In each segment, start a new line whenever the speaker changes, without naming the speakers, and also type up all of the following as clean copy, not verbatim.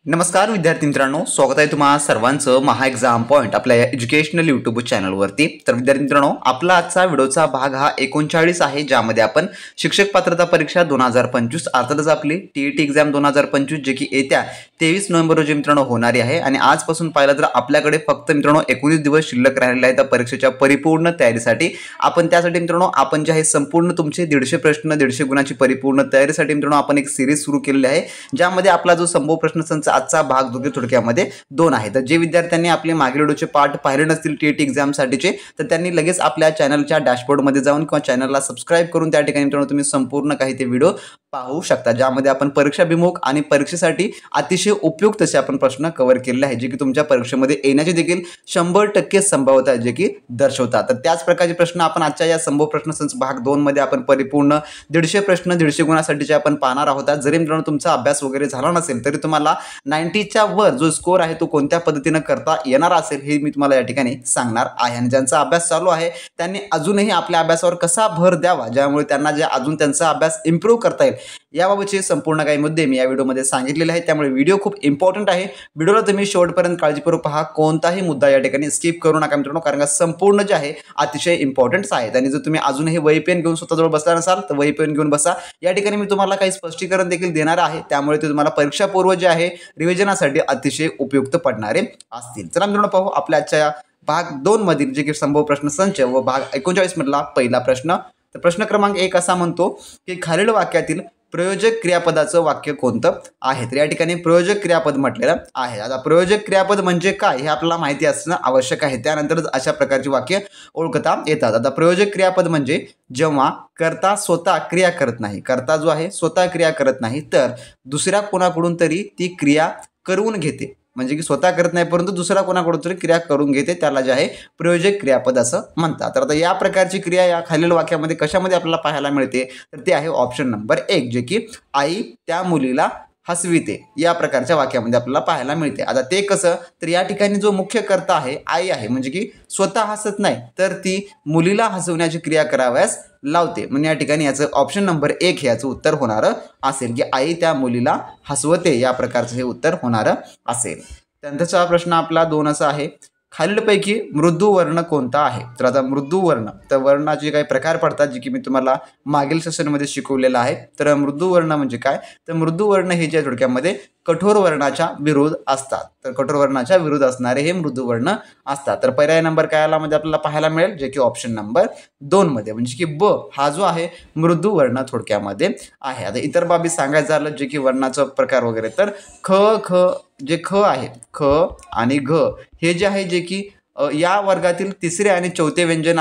नमस्कार विद्यार्थी मित्रांनो, स्वागत आहे तुम्हा सर्वांचं महा एक्झाम पॉइंट आपल्या एज्युकेशनल यूट्यूब चॅनलवरती। तर विद्यार्थी मित्रांनो, आपला आजचा व्हिडिओचा भाग हा 39 आहे, ज्यामध्ये आपण शिक्षक पात्रता परीक्षा 2025 अर्थातच आपली टीईटी एक्झाम 2025 जे की येत्या 23 नोव्हेंबर रोजी मित्रांनो होणारी आहे। आणि आजपासून पाहिलं तर आपल्याकडे फक्त मित्रांनो 19 दिवस शिल्लक राहिलेले आहेत त्या परीक्षेच्या परिपूर्ण तयारीसाठी। आपण त्यासाठी मित्रांनो आपण जे आहे संपूर्ण तुमचे 150 प्रश्न 150 गुणाची परिपूर्ण तयारीसाठी मित्रांनो आपण एक सिरीज सुरू केलेली आहे, ज्यामध्ये आपला जो संभव प्रश्न संच आजचा भाग जो थोडक्यामध्ये 2 आहे। तर जे विद्यार्थ्यांनी आपले मागील व्हिडिओचे पार्ट पाहिले नसतील टीईटी एक्झाम साठीचे, तर त्यांनी लगेच आपल्या चॅनलच्या डॅशबोर्डमध्ये जाऊन किंवा चॅनलला सबस्क्राइब करून त्या ठिकाणी मित्रांनो तुम्ही संपूर्ण काही ते व्हिडिओ पाहू शकता, ज्यामध्ये आपण परीक्षाभिमुख आणि परीक्षेसाठी अतिशय उपयुक्त असे आपण प्रश्न कव्हर केलेले आहे, जे की तुमच्या परीक्षेमध्ये येण्याची देखील 100% संभाव्यता आहे जे की दर्शवतात। तर त्याच प्रकारचे प्रश्न आपण आजच्या या संभव प्रश्न संच भाग 2 मध्ये आपण परिपूर्ण 150 प्रश्न 150 गुणासाठीचे आपण पाहणार आहोत। जरी मित्रांनो तुमचा अभ्यास वगैरे झाला नसेल तरी तुम्हाला 90च्या वर जो स्कोर आहे तो कोणत्या पद्धतीने करता येणार असेल हे मी तुम्हाला या ठिकाणी सांगणार आहे। आणि ज्यांचा अभ्यास चालू आहे त्यांनी अजूनही आपल्या अभ्यासावर कसा भर द्यावा, ज्यामुळे त्यांना जे अजून त्यांचा अभ्यास इम्प्रूव्ह करता येईल, याबाबतचे संपूर्ण काही मुद्दे मी या व्हिडिओमध्ये सांगितलेले आहेत। त्यामुळे व्हिडिओ खूप इम्पॉर्टंट आहे, व्हिडिओला तुम्ही शेवटपर्यंत काळजीपूर्वक पहा, कोणताही मुद्दा या ठिकाणी स्किप करू नका मित्रांनो, कारण का संपूर्ण जे आहे अतिशय इम्पॉर्टंट आहेत। आणि जर तुम्ही अजूनही वही पेन घेऊन स्वतःजवळ बसला नसाल तर वही पेन घेऊन बसा, या ठिकाणी मी तुम्हाला काही स्पष्टीकरण देखील देणार आहे, त्यामुळे ते तुम्हाला परीक्षापूर्व जे आहे रिव्हिजनासाठी अतिशय उपयुक्त पडणारे असतील। चला मित्रांनो पाहू आपल्या आजच्या भाग 2 मधील जे की संभव प्रश्न संच व भाग 39 मधला पहिला प्रश्न। तर प्रश्न क्रमांक 1 असा म्हणतो की खालील वाक्यातील प्रयोजक क्रियापदाचं वाक्य कोणतं आहे। तर या ठिकाणी प्रयोजक क्रियापद म्हटलेलं आहे। आता प्रयोजक क्रियापद म्हणजे काय हे आपल्याला माहिती असणं आवश्यक आहे, त्यानंतरच अशा प्रकारची वाक्य ओळखता येतात। आता प्रयोजक क्रियापद म्हणजे जेव्हा कर्ता स्वतः क्रिया करत नाही, कर्ता जो आहे स्वतः क्रिया करत नाही तर दुसऱ्या कोणाकडून तरी ती क्रिया करून घेते, म्हणजे की स्वतः करत नाही परंतु दुसरा कोणाकडून तरी क्रिया करून घेते, त्याला जे आहे प्रयोजक क्रियापद असं म्हणतात। तर आता या प्रकारची क्रिया या खालील वाक्यामध्ये कशामध्ये आपल्याला पाहायला मिळते, तर ते आहे ऑप्शन नंबर 1 जे की आई त्या मुलीला हसविते, या प्रकारच्या वाक्यामध्ये आपल्याला पाहायला मिळते। आता ते कसं, तर या ठिकाणी जो मुख्य कर्ता आहे आई आहे, म्हणजे की स्वतः हसत नाही तर ती मुलीला हसवण्याची क्रिया कराव्यास लावते, म्हणजे या ठिकाणी याचं ऑप्शन नंबर 1 हे याचं उत्तर होणार असेल की आई त्या मुलीला हसवते, या प्रकारचं हे उत्तर होणार असेल। त्यानंतरचा प्रश्न आपला 2 असा आहे, खालीलपैकी मृदू वर्ण कोणता आहे। तर आता मृदू वर्ण, तर वर्णाचे काही प्रकार पडतात जे की मी तुम्हाला मागील सेशनमध्ये शिकवलेलं आहे। तर मृदू वर्ण म्हणजे काय, तर मृदू वर्ण हे जे थोडक्यामध्ये कठोर वर्णाच्या विरुद्ध असतात, तर कठोर वर्णाच्या विरुद्ध असणारे हे मृदू वर्ण असतात। तर पर्याय नंबर काय मध्ये आपल्याला पाहायला मिळेल, जे की ऑप्शन नंबर 2 मध्ये, म्हणजे की ब हा जो आहे मृदू वर्ण थोडक्यामध्ये आहे। आता इतर बाबी सांगायचं झालं जे की वर्णाचा प्रकार वगैरे, तर ख जे ख आहे, ख आणि घ हे जे आहे जे की या वर्गातील तिसरे आणि चौथे व्यंजन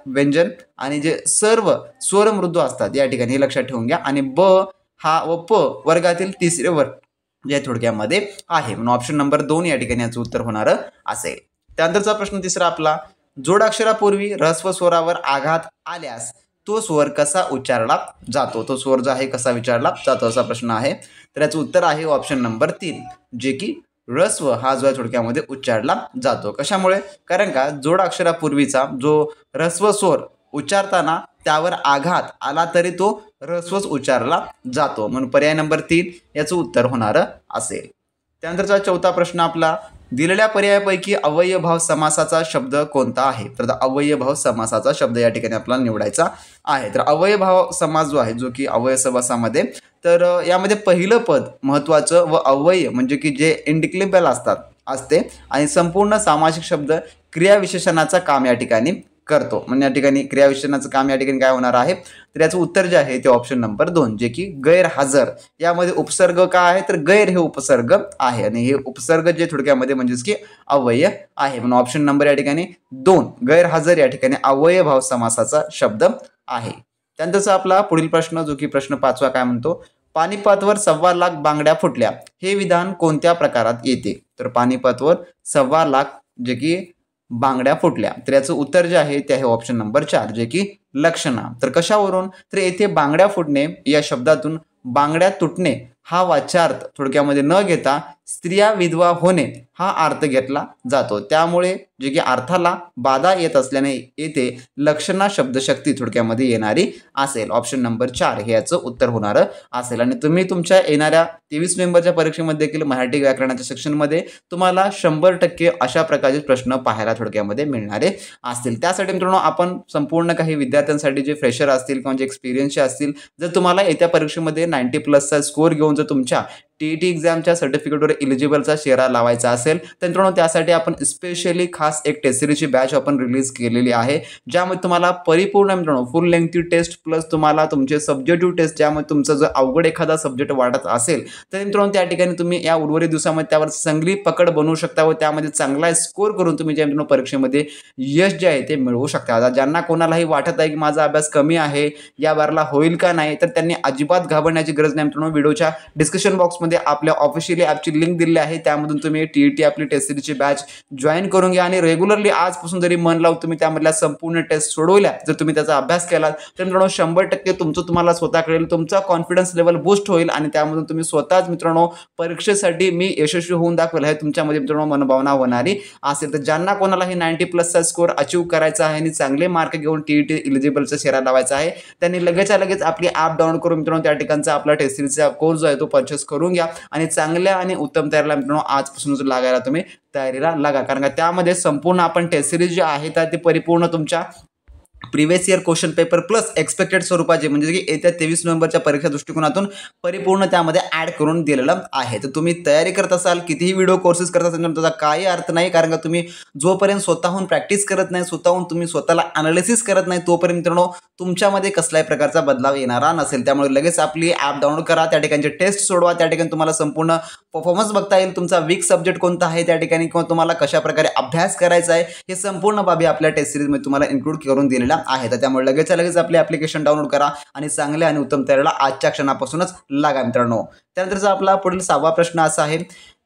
व्यंजन आणि जे सर्व स्वर मृदू असतात या ठिकाणी हे लक्षात ठेवून घ्या। आणि ब हा व प वर्गातील तिसरे वर्ग जे थोडक्यामध्ये आहे, म्हणून ऑप्शन नंबर 2 या ठिकाणी याचं उत्तर होणार असेल। त्यानंतरचा प्रश्न तिसरा आपला, जोडाक्षरापूर्वी ऱ्हस्व स्वरावर आघात आल्यास तो स्वर कसा उच्चारला जातो, तो स्वर जो आहे कसा विचारला जातो असा प्रश्न आहे। तर याचं उत्तर आहे ऑप्शन नंबर 3 जे की ऱ्हस्व हा जो आहे थोडक्यामध्ये उच्चारला जातो। कशामुळे, कारण का जोडाक्षरापूर्वीचा जो ऱ्हस्व स्वर उच्चारताना त्यावर आघात आला तरी तो ऱ्हस्वच उच्चारला जातो, म्हणून पर्याय नंबर 3 याचं उत्तर होणार असेल। त्यानंतरचा चौथा प्रश्न आपला, दिलेल्या पर्यायापैकी अव्ययभाव समासाचा शब्द कोणता आहे। तर अव्ययभाव समासाचा शब्द या ठिकाणी आपल्याला निवडायचा आहे। तर अव्ययभाव समास जो आहे जो की अव्यय समासामध्ये, तर यामध्ये पहिलं पद महत्त्वाचं व अव्यय म्हणजे की जे इंडिक्लेबल असते आणि संपूर्ण सामासिक शब्द क्रियाविशेषणाचं काम या ठिकाणी करतो, म्हणजे या ठिकाणी क्रियाविशेषणाचं काम या ठिकाणी काय होणार आहे, तर याचं उत्तर जे आहे ते ऑप्शन नंबर 2 जे की गैरहजर, यामध्ये उपसर्ग काय आहे, तर गैर हे उपसर्ग आहे आणि हे उपसर्ग जे थोडक्यामध्ये म्हणजेच की अव्यय आहे, म्हणून ऑप्शन नंबर या ठिकाणी 2 गैरहजर या ठिकाणी अव्ययभाव समासाचा शब्द आहे। त्यानंतरचा आपला पुढील प्रश्न जो की प्रश्न 5वा काय म्हणतो, पानिपतवर 1.25 लाख बांगड्या फुटल्या हे विधान कोणत्या प्रकारात येते। तर पानिपतवर 1.25 लाख जे की बांगड्या फुटल्या, तर याचं उत्तर जे आहे ते आहे ऑप्शन नंबर 4 जे की लक्षणा। तर कशावरून, तर येथे बांगड्या फुटणे या शब्दातून बांगड्या तुटणे हा वाच्यार्थ थोडक्यामध्ये न घेता स्त्रिया विधवा होणे हा अर्थ घेतला जातो। त्यामुळे जे की अर्थाला बाधा येत असल्याने येथे लक्षणा शब्दशक्ती थोडक्यामध्ये येणारी असेल। ऑप्शन नंबर 4 हे याचं उत्तर होणार असेल। आणि तुम्ही तुमच्या येणाऱ्या 23 नोव्हेंबरच्या परीक्षेमध्ये देखील मराठी व्याकरणाच्या सेक्शनमध्ये तुम्हाला 100% अशा प्रकारचे प्रश्न पाहायला थोडक्यामध्ये मिळणारे असतील। त्यासाठी मित्रांनो आपण संपूर्ण काही विद्यार्थ्यांसाठी जे फ्रेशर असतील किंवा जे एक्सपिरियन्सचे असतील, जर तुम्हाला येत्या परीक्षेमध्ये 90+ स्कोर घेऊन जर तुमच्या टीईटी एक्झामच्या सर्टिफिकेटवर एलिजिबलचा शेरा लावायचा असेल तर मित्रांनो त्यासाठी आपण स्पेशली खास एक टेस्ट सिरीजची बॅच आपण रिलीज केलेली आहे, ज्यामध्ये तुम्हाला परिपूर्ण मित्रांनो फुल लेंथची टेस्ट प्लस तुम्हाला तुमचे सब्जेक्टिव्ह टेस्ट, ज्यामध्ये तुमचं जर अवघड एखादा सब्जेक्ट वाटत असेल तर मित्रांनो त्या ठिकाणी तुम्ही या उर्वरित दिवसामध्ये त्यावर चांगली पकड बनवू शकता व त्यामध्ये चांगला स्कोर करून तुम्ही ज्या मित्रांनो परीक्षेमध्ये यश जे आहे ते मिळवू शकता। आता ज्यांना कोणालाही वाटत आहे की माझा अभ्यास कमी आहे, या बारला होईल का नाही, तर त्यांनी अजिबात घाबरण्याची गरज नाही मित्रांनो। व्हिडिओच्या डिस्क्रिप्शन बॉक्स मध्ये आपल्या ऑफिशियली ॲपची लिंक दिली आहे, त्यामधून तुम्ही टीईटी आपली टेस्ट सिरीजची बॅच जॉईन करून घ्या आणि रेग्युलरली आजपासून जरी मन लावून तुम्ही त्यामधल्या संपूर्ण टेस्ट सोडवल्या, जर तुम्ही त्याचा अभ्यास केला तर मित्रांनो 100% तुम्हाला स्वतः कळेल, तुमचा कॉन्फिडन्स लेवल बूस्ट होईल आणि त्यामधून तुम्ही स्वतःच मित्रांनो परीक्षेसाठी मी यशस्वी होऊन दाखवेल हे तुमच्यामध्ये मित्रांनो मनोभावना होणारी असेल। तर ज्यांना कोणालाही 90+ स्कोर अचीव करायचा आहे आणि चांगले मार्क घेऊन टीईटी एलिजिबलचा शेरा लावायचा आहे, त्यांनी लगेचच्या लगेच आपली ॲप डाउनलोड करून मित्रांनो त्या ठिकाणचा आपला टेस्ट सिरीजचा कोर्स जो आहे तो परचेस करून घ्या आणि चांगल्या आणि उत्तम तयारीला मित्रांनो आजपासूनच लागायला तुम्ही तयारीला लागा। कारण का त्यामध्ये संपूर्ण आपण टेस्ट सिरीज जे आहे तर ते परिपूर्ण तुमच्या previous year question paper plus expected स्वरूपाचे म्हणजे की येत्या 23 नोव्हेंबरच्या परीक्षा दृष्टिकोनातून परिपूर्ण त्यामध्ये ॲड करून दिलेलं आहे। तर तुम्ही तयारी करत असाल, कितीही व्हिडिओ कोर्सेस करत असाल, त्याचा काही अर्थ नाही, कारण का तुम्ही जोपर्यंत स्वतःहून प्रॅक्टिस करत नाही, स्वतःहून तुम्ही स्वतःला अनालिसिस करत नाही, तोपर्यंत मित्रांनो तुमच्यामध्ये कसलाही प्रकारचा बदलाव येणारा नसेल। त्यामुळे लगेच आपली ॲप डाउनलोड करा, त्या ठिकाणचे टेस्ट सोडवा, त्या ठिकाणी तुम्हाला संपूर्ण परफॉर्मन्स बघता येईल, तुमचा वीक सब्जेक्ट कोणता आहे त्या ठिकाणी किंवा तुम्हाला कशा प्रकारे अभ्यास करायचा आहे हे संपूर्ण बाबी आपल्या टेस्ट सिरीजमध्ये तुम्हाला इन्क्लूड करून दिलेल्या आहे। तर त्यामुळे लगेच आपली ॲप्लिकेशन डाउनलोड करा आणि चांगल्या आणि उत्तम तयारीला आजच्या क्षणापासूनच लागा मित्रांनो। त्यानंतरचा आपला पुढील 6वा प्रश्न असा आहे,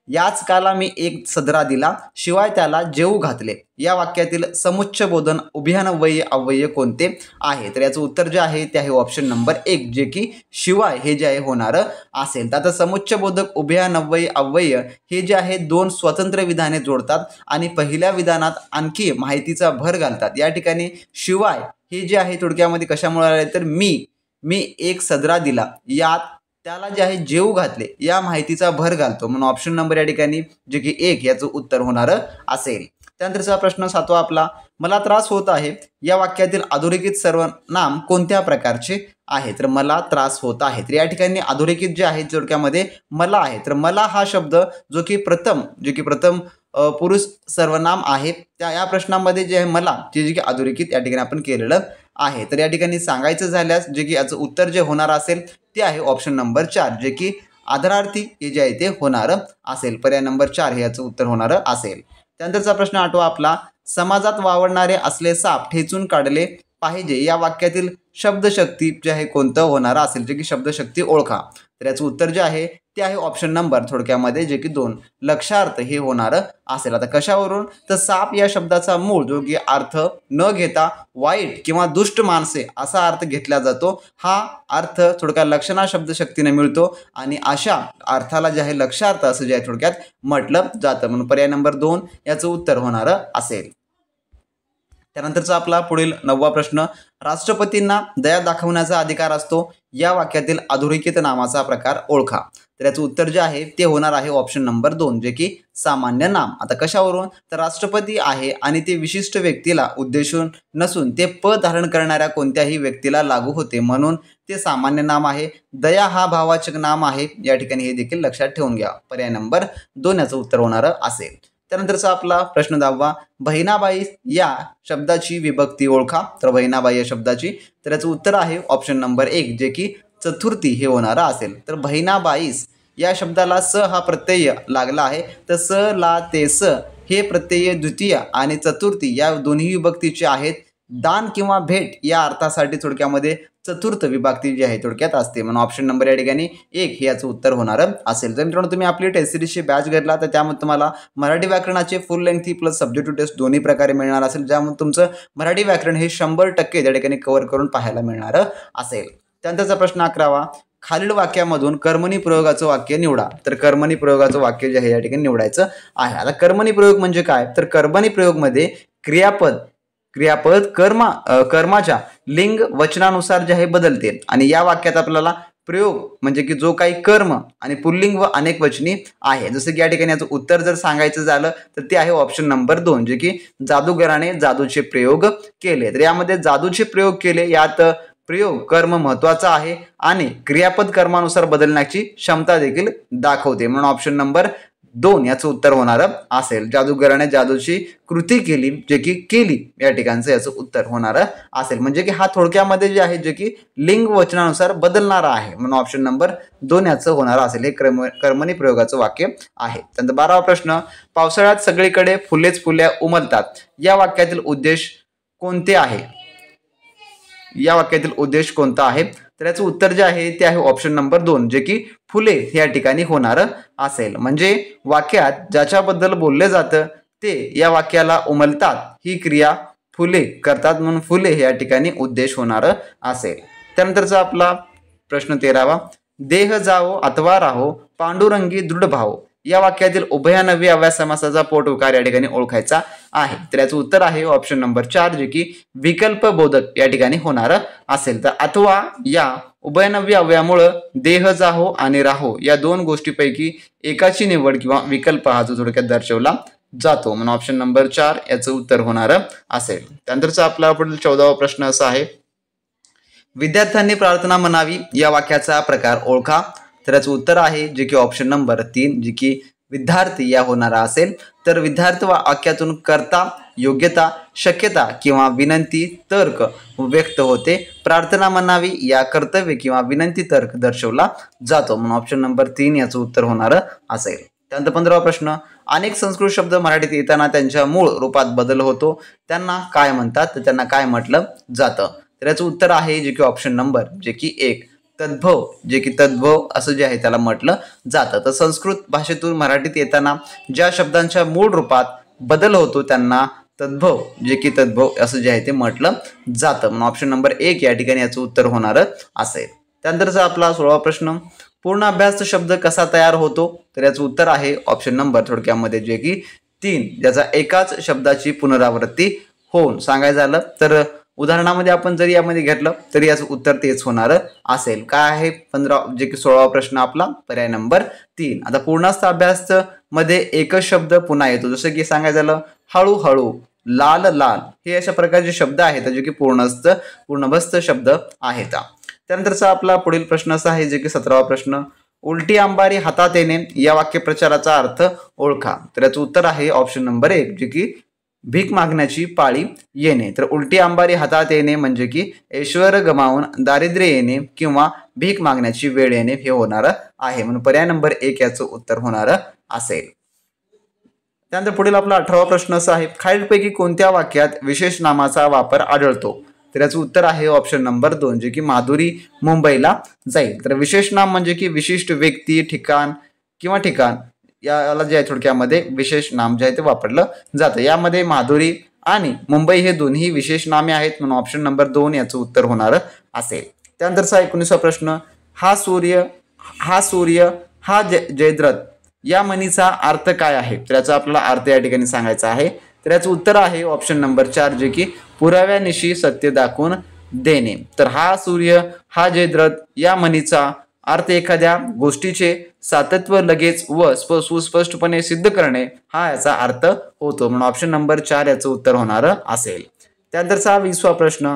याच काला मी एक सदरा दिला शिवाय त्याला जेऊ घातले, या वाक्यातील समुच्चयबोधन उभयान्वयी अव्यय कोणते आहे? तर याचं उत्तर जे आहे ते आहे ऑप्शन नंबर 1 जे की शिवाय हे जे आहे होणारं असेल। तर आता समुच्चयबोधक उभयान्वयी अव्यय हे जे आहे दोन स्वतंत्र विधाने जोडतात आणि पहिल्या विधानात आणखी माहितीचा भर घालतात। या ठिकाणी शिवाय हे जे आहे थोडक्यामध्ये कशामुळे आले तर मी एक सदरा दिला, यात त्याला जे आहे जेऊ घातले या माहितीचा भर घालतो, म्हणून ऑप्शन नंबर या ठिकाणी जे की 1 याचं उत्तर होणार असेल। त्यानंतरचा प्रश्न 7वा आपला, मला त्रास होत आहे या वाक्यातील अधोरेखित सर्वनाम कोणत्या प्रकारचे आहे? तर मला त्रास होत आहे, तर या ठिकाणी अधोरेखित जे आहे थोडक्यामध्ये मला आहे। तर मला हा शब्द जो की प्रथम पुरुष सर्वनाम आहे, त्या या प्रश्नामध्ये जे आहे मला जे की अधोरेखित या ठिकाणी आपण केलेलं आहे। तर या ठिकाणी सांगायचं झाल्यास जे की याचं उत्तर जे होणार असेल ते आहे ऑप्शन नंबर 4 जे की आदरार्थी हे जे आहे ते होणार असेल। पर्याय नंबर 4 हे याचं उत्तर होणार असेल। त्यानंतरचा प्रश्न 8वा आपला, समाजात वावरणारे असले साप ठेचून काढले पाहिजे या वाक्यातील शब्दशक्ती जे आहे कोणतं होणार असेल, जे की शब्दशक्ती ओळखा। तर याचं उत्तर जे आहे ते आहे ऑप्शन नंबर थोडक्यामध्ये जे की 2 लक्षार्थ हे होणार असेल। आता कशावरून, तर साप या शब्दाचा मूळ जो की अर्थ न घेता वाईट किंवा दुष्ट माणसे असा अर्थ घेतला जातो, हा अर्थ थोडक्यात लक्षणा शब्दशक्तीने मिळतो आणि अशा अर्थाला जे आहे लक्षार्थ असं जे आहे थोडक्यात म्हटलं जातं, म्हणून पर्याय नंबर 2 याचं उत्तर होणार असेल। त्यानंतरचा आपला पुढील 9वा प्रश्न, राष्ट्रपतींना दया दाखवण्याचा अधिकार असतो या वाक्यातील अधोरेखित नामाचा प्रकार ओळखा। तर याचं उत्तर जे आहे ते होणार आहे ऑप्शन नंबर 2 जे की सामान्य नाम। आता कशावरून, तर राष्ट्रपती आहे आणि ते विशिष्ट व्यक्तीला उद्देशून नसून ते पद धारण करणाऱ्या कोणत्याही व्यक्तीला लागू होते, म्हणून ते सामान्य नाम आहे। दया हा भाववाचक नाम आहे, या ठिकाणी हे देखील लक्षात ठेवून घ्या, पर्याय नंबर 2 याचं उत्तर होणार असेल। त्यानंतरचा आपला प्रश्न 10वा, बहिणाबाई या शब्दाची विभक्ती ओळखा। तर बहिणाबाई या शब्दाची, तर याचं उत्तर आहे ऑप्शन नंबर 1 जे की चतुर्थी हे होणार असेल। तर बहिणाबाईस या शब्दाला स हा प्रत्यय लागला आहे, तर स ला ते स हे प्रत्यय द्वितीय आणि चतुर्थी या दोन्ही विभक्तीचे आहेत। दान किंवा भेट या अर्थासाठी थोडक्यामध्ये चतुर्थ विभक्ती जी आहे थोडक्यात असते, म्हणून ऑप्शन नंबर या ठिकाणी 1 हे याचं उत्तर होणार असेल। जर मित्रांनो तुम्ही आपली टेस्ट सिरीजची बॅच घेतला तर त्यामध्ये तुम्हाला मराठी व्याकरणाचे full lengthy plus subjective test दोन्ही प्रकारे मिळणार असेल, ज्यामध्ये तुमचं मराठी व्याकरण हे 100% त्या ठिकाणी कव्हर करून पाहायला मिळणार असेल। त्यानंतरचा प्रश्न 11वा, खालील वाक्यामधून कर्मणी प्रयोगाचं वाक्य निवडा. तर कर्मणी प्रयोगाचं वाक्य जे आहे या ठिकाणी निवडायचं आहे. आता कर्मणी प्रयोग म्हणजे काय, तर कर्मणी प्रयोगमध्ये क्रियापद कर्माच्या लिंग वचनानुसार जे आहे बदलते आणि या वाक्यात आपल्याला प्रयोग म्हणजे की जो काही कर्म आणि पुल्लिंग व अनेक वचनी आहे. जसं की या ठिकाणी याचं उत्तर जर सांगायचं झालं तर ते आहे ऑप्शन नंबर 2, जे की जादूगराने जादूचे प्रयोग केले. तर यामध्ये जादूचे प्रयोग केले, यात प्रयोग कर्म महत्वाचा आहे आणि क्रियापद कर्मानुसार बदलण्याची क्षमता देखील दाखवते, म्हणून ऑप्शन नंबर 2 याचं उत्तर होणार असेल. जादूगराने जादूची कृती केली, जे की केली या ठिकाणचं याचं उत्तर होणार असेल. म्हणजे की हा थोडक्यामध्ये जे आहे जे की लिंग वचनानुसार बदलणारा आहे, म्हणून ऑप्शन नंबर 2 याचं होणार असेल. हे कर्मणी प्रयोगाचं वाक्य आहे. त्यानंतर 12वा प्रश्न, पावसाळ्यात सगळीकडे फुलेच फुले उमलतात या वाक्यातील उद्देश कोणते आहे. या वाक्यातील उद्देश कोणता आहे, तर याचं उत्तर जे आहे ते आहे ऑप्शन नंबर 2, जे की फुले या ठिकाणी होणार असेल. म्हणजे वाक्यात ज्याच्याबद्दल बोलले जातं ते या वाक्याला उमलतात ही क्रिया फुले करतात, म्हणून फुले या ठिकाणी उद्देश होणार असेल. त्यानंतरचा आपला प्रश्न 13वा, देह जावो अथवा राहो पांडुरंगी दृढ भाव या वाक्यातील उभयान्वयी अव्यय समासाचा पोट उकार या ठिकाणी ओळखायचा आहे. तर याचं उत्तर आहे ऑप्शन नंबर 4, जे की विकल्प बोधक या ठिकाणी होणार असेल. तर अथवा या उभयनव्य अव्ययामुळे देह जाहो आणि राहो या दोन गोष्टीपैकी एकाची निवड किंवा विकल्प हा जो थोडक्यात दर्शवला जातो, म्हणून ऑप्शन नंबर 4 याचं उत्तर होणार असेल. त्यानंतरचा आपला पुढील 14वा प्रश्न असा आहे, विद्यार्थ्यांनी प्रार्थना म्हणावी या वाक्याचा प्रकार ओळखा. तर याचं उत्तर आहे जे की ऑप्शन नंबर 3, जे की विद्यार्थी या होणारा असेल. तर विद्यार्थी वाक्यातून कर्ता, योग्यता, शक्यता किंवा विनंती तर्क व्यक्त होते. प्रार्थना म्हणावी या कर्तव्य किंवा विनंती तर्क दर्शवला जातो, म्हणून ऑप्शन नंबर 3 याचं उत्तर होणार असेल. त्यानंतर 15वा प्रश्न, अनेक संस्कृत शब्द मराठीत येताना त्यांच्या मूळ रूपात बदल होतो, त्यांना काय म्हणतात, तर त्यांना काय म्हटलं जातं. तर याचं उत्तर आहे जे की ऑप्शन नंबर जे की 1 तद्भव, जे की तद्भव असं जे आहे त्याला म्हटलं जातं. तर संस्कृत भाषेतून मराठीत येताना ज्या शब्दांच्या मूळ रूपात बदल होतो त्यांना तद्भव, जे की तद्भव असं जे आहे ते म्हटलं जातं, म्हणून ऑप्शन नंबर 1 या ठिकाणी याचं उत्तर होणार असेल. त्यानंतरचा आपला 16वा प्रश्न, पूर्ण अभ्यास शब्द कसा तयार होतो. तर याचं उत्तर आहे ऑप्शन नंबर थोडक्यामध्ये जे की 3, ज्याचा एकाच शब्दाची पुनरावृत्ती होऊन सांगायचं झालं तर उदाहरणामध्ये आपण जरी यामध्ये घेतलं तरी याचं उत्तर तेच होणार असेल. काय आहे 15 जे की 16वा प्रश्न आपला पर्याय नंबर 3. आता पूर्णस्थ अभ्यास मध्ये एकच शब्द पुन्हा येतो, जसं की सांगायचं झालं हळूहळू, लाल लाल, हे अशा प्रकारचे शब्द आहेत जे की पूर्णबस्थ शब्द आहेत. त्यानंतरचा आपला पुढील प्रश्न असा आहे जे की 17वा प्रश्न, उलटी अंबारी हातात येणे या वाक्यप्रचाराचा अर्थ ओळखा. तर याचं उत्तर आहे ऑप्शन नंबर 1, जे की भीक मागण्याची पाळी येणे. तर उलटी अंबारी हातात येणे म्हणजे की ऐश्वर गमावून दारिद्र्य येणे किंवा भीक मागण्याची वेळ येणे हे होणार आहे, म्हणून पर्याय नंबर 1 याचं उत्तर होणार असेल. त्यानंतर पुढील आपला 18वा प्रश्न असा आहे, खालीलपैकी कोणत्या वाक्यात विशेष नामाचा वापर आढळतो. तर याचं उत्तर आहे ऑप्शन नंबर 2, जे की माधुरी मुंबईला जाईल. तर विशेष नाम म्हणजे की विशिष्ट व्यक्ती, ठिकाण किंवा ठिकाण याला जे आहे थोडक्यामध्ये विशेष नाम जे आहे ते वापरलं जातं. यामध्ये माधुरी आणि मुंबई हे दोन्ही विशेष नामे आहेत, म्हणून ऑप्शन नंबर 2 याचं उत्तर होणार असेल. त्यानंतरचा 19वा प्रश्न, हा सूर्य हा जयद्रथ या म्हणीचा अर्थ काय आहे. तर याचा आपल्याला अर्थ या ठिकाणी सांगायचा आहे. तर याचं उत्तर आहे ऑप्शन नंबर 4, जे की पुराव्यानिशी सत्य दाखवून देणे. तर हा सूर्य हा जयद्रथ या म्हणीचा अर्थ एखाद्या गोष्टीचे सातत्व लगेच व सुस्पष्टपणे सिद्ध करणे हा याचा अर्थ होतो, म्हणून ऑप्शन नंबर 4 याचं उत्तर होणार असेल. त्यानंतरचा 20वा प्रश्न,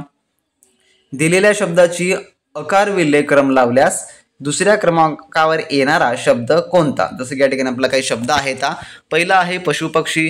दिलेल्या शब्दाची अकार विल्हेय क्रम लावल्यास दुसऱ्या क्रमांकावर येणारा शब्द कोणता. जसं की या ठिकाणी आपला काही शब्द आहेत. पहिला आहे पशुपक्षी,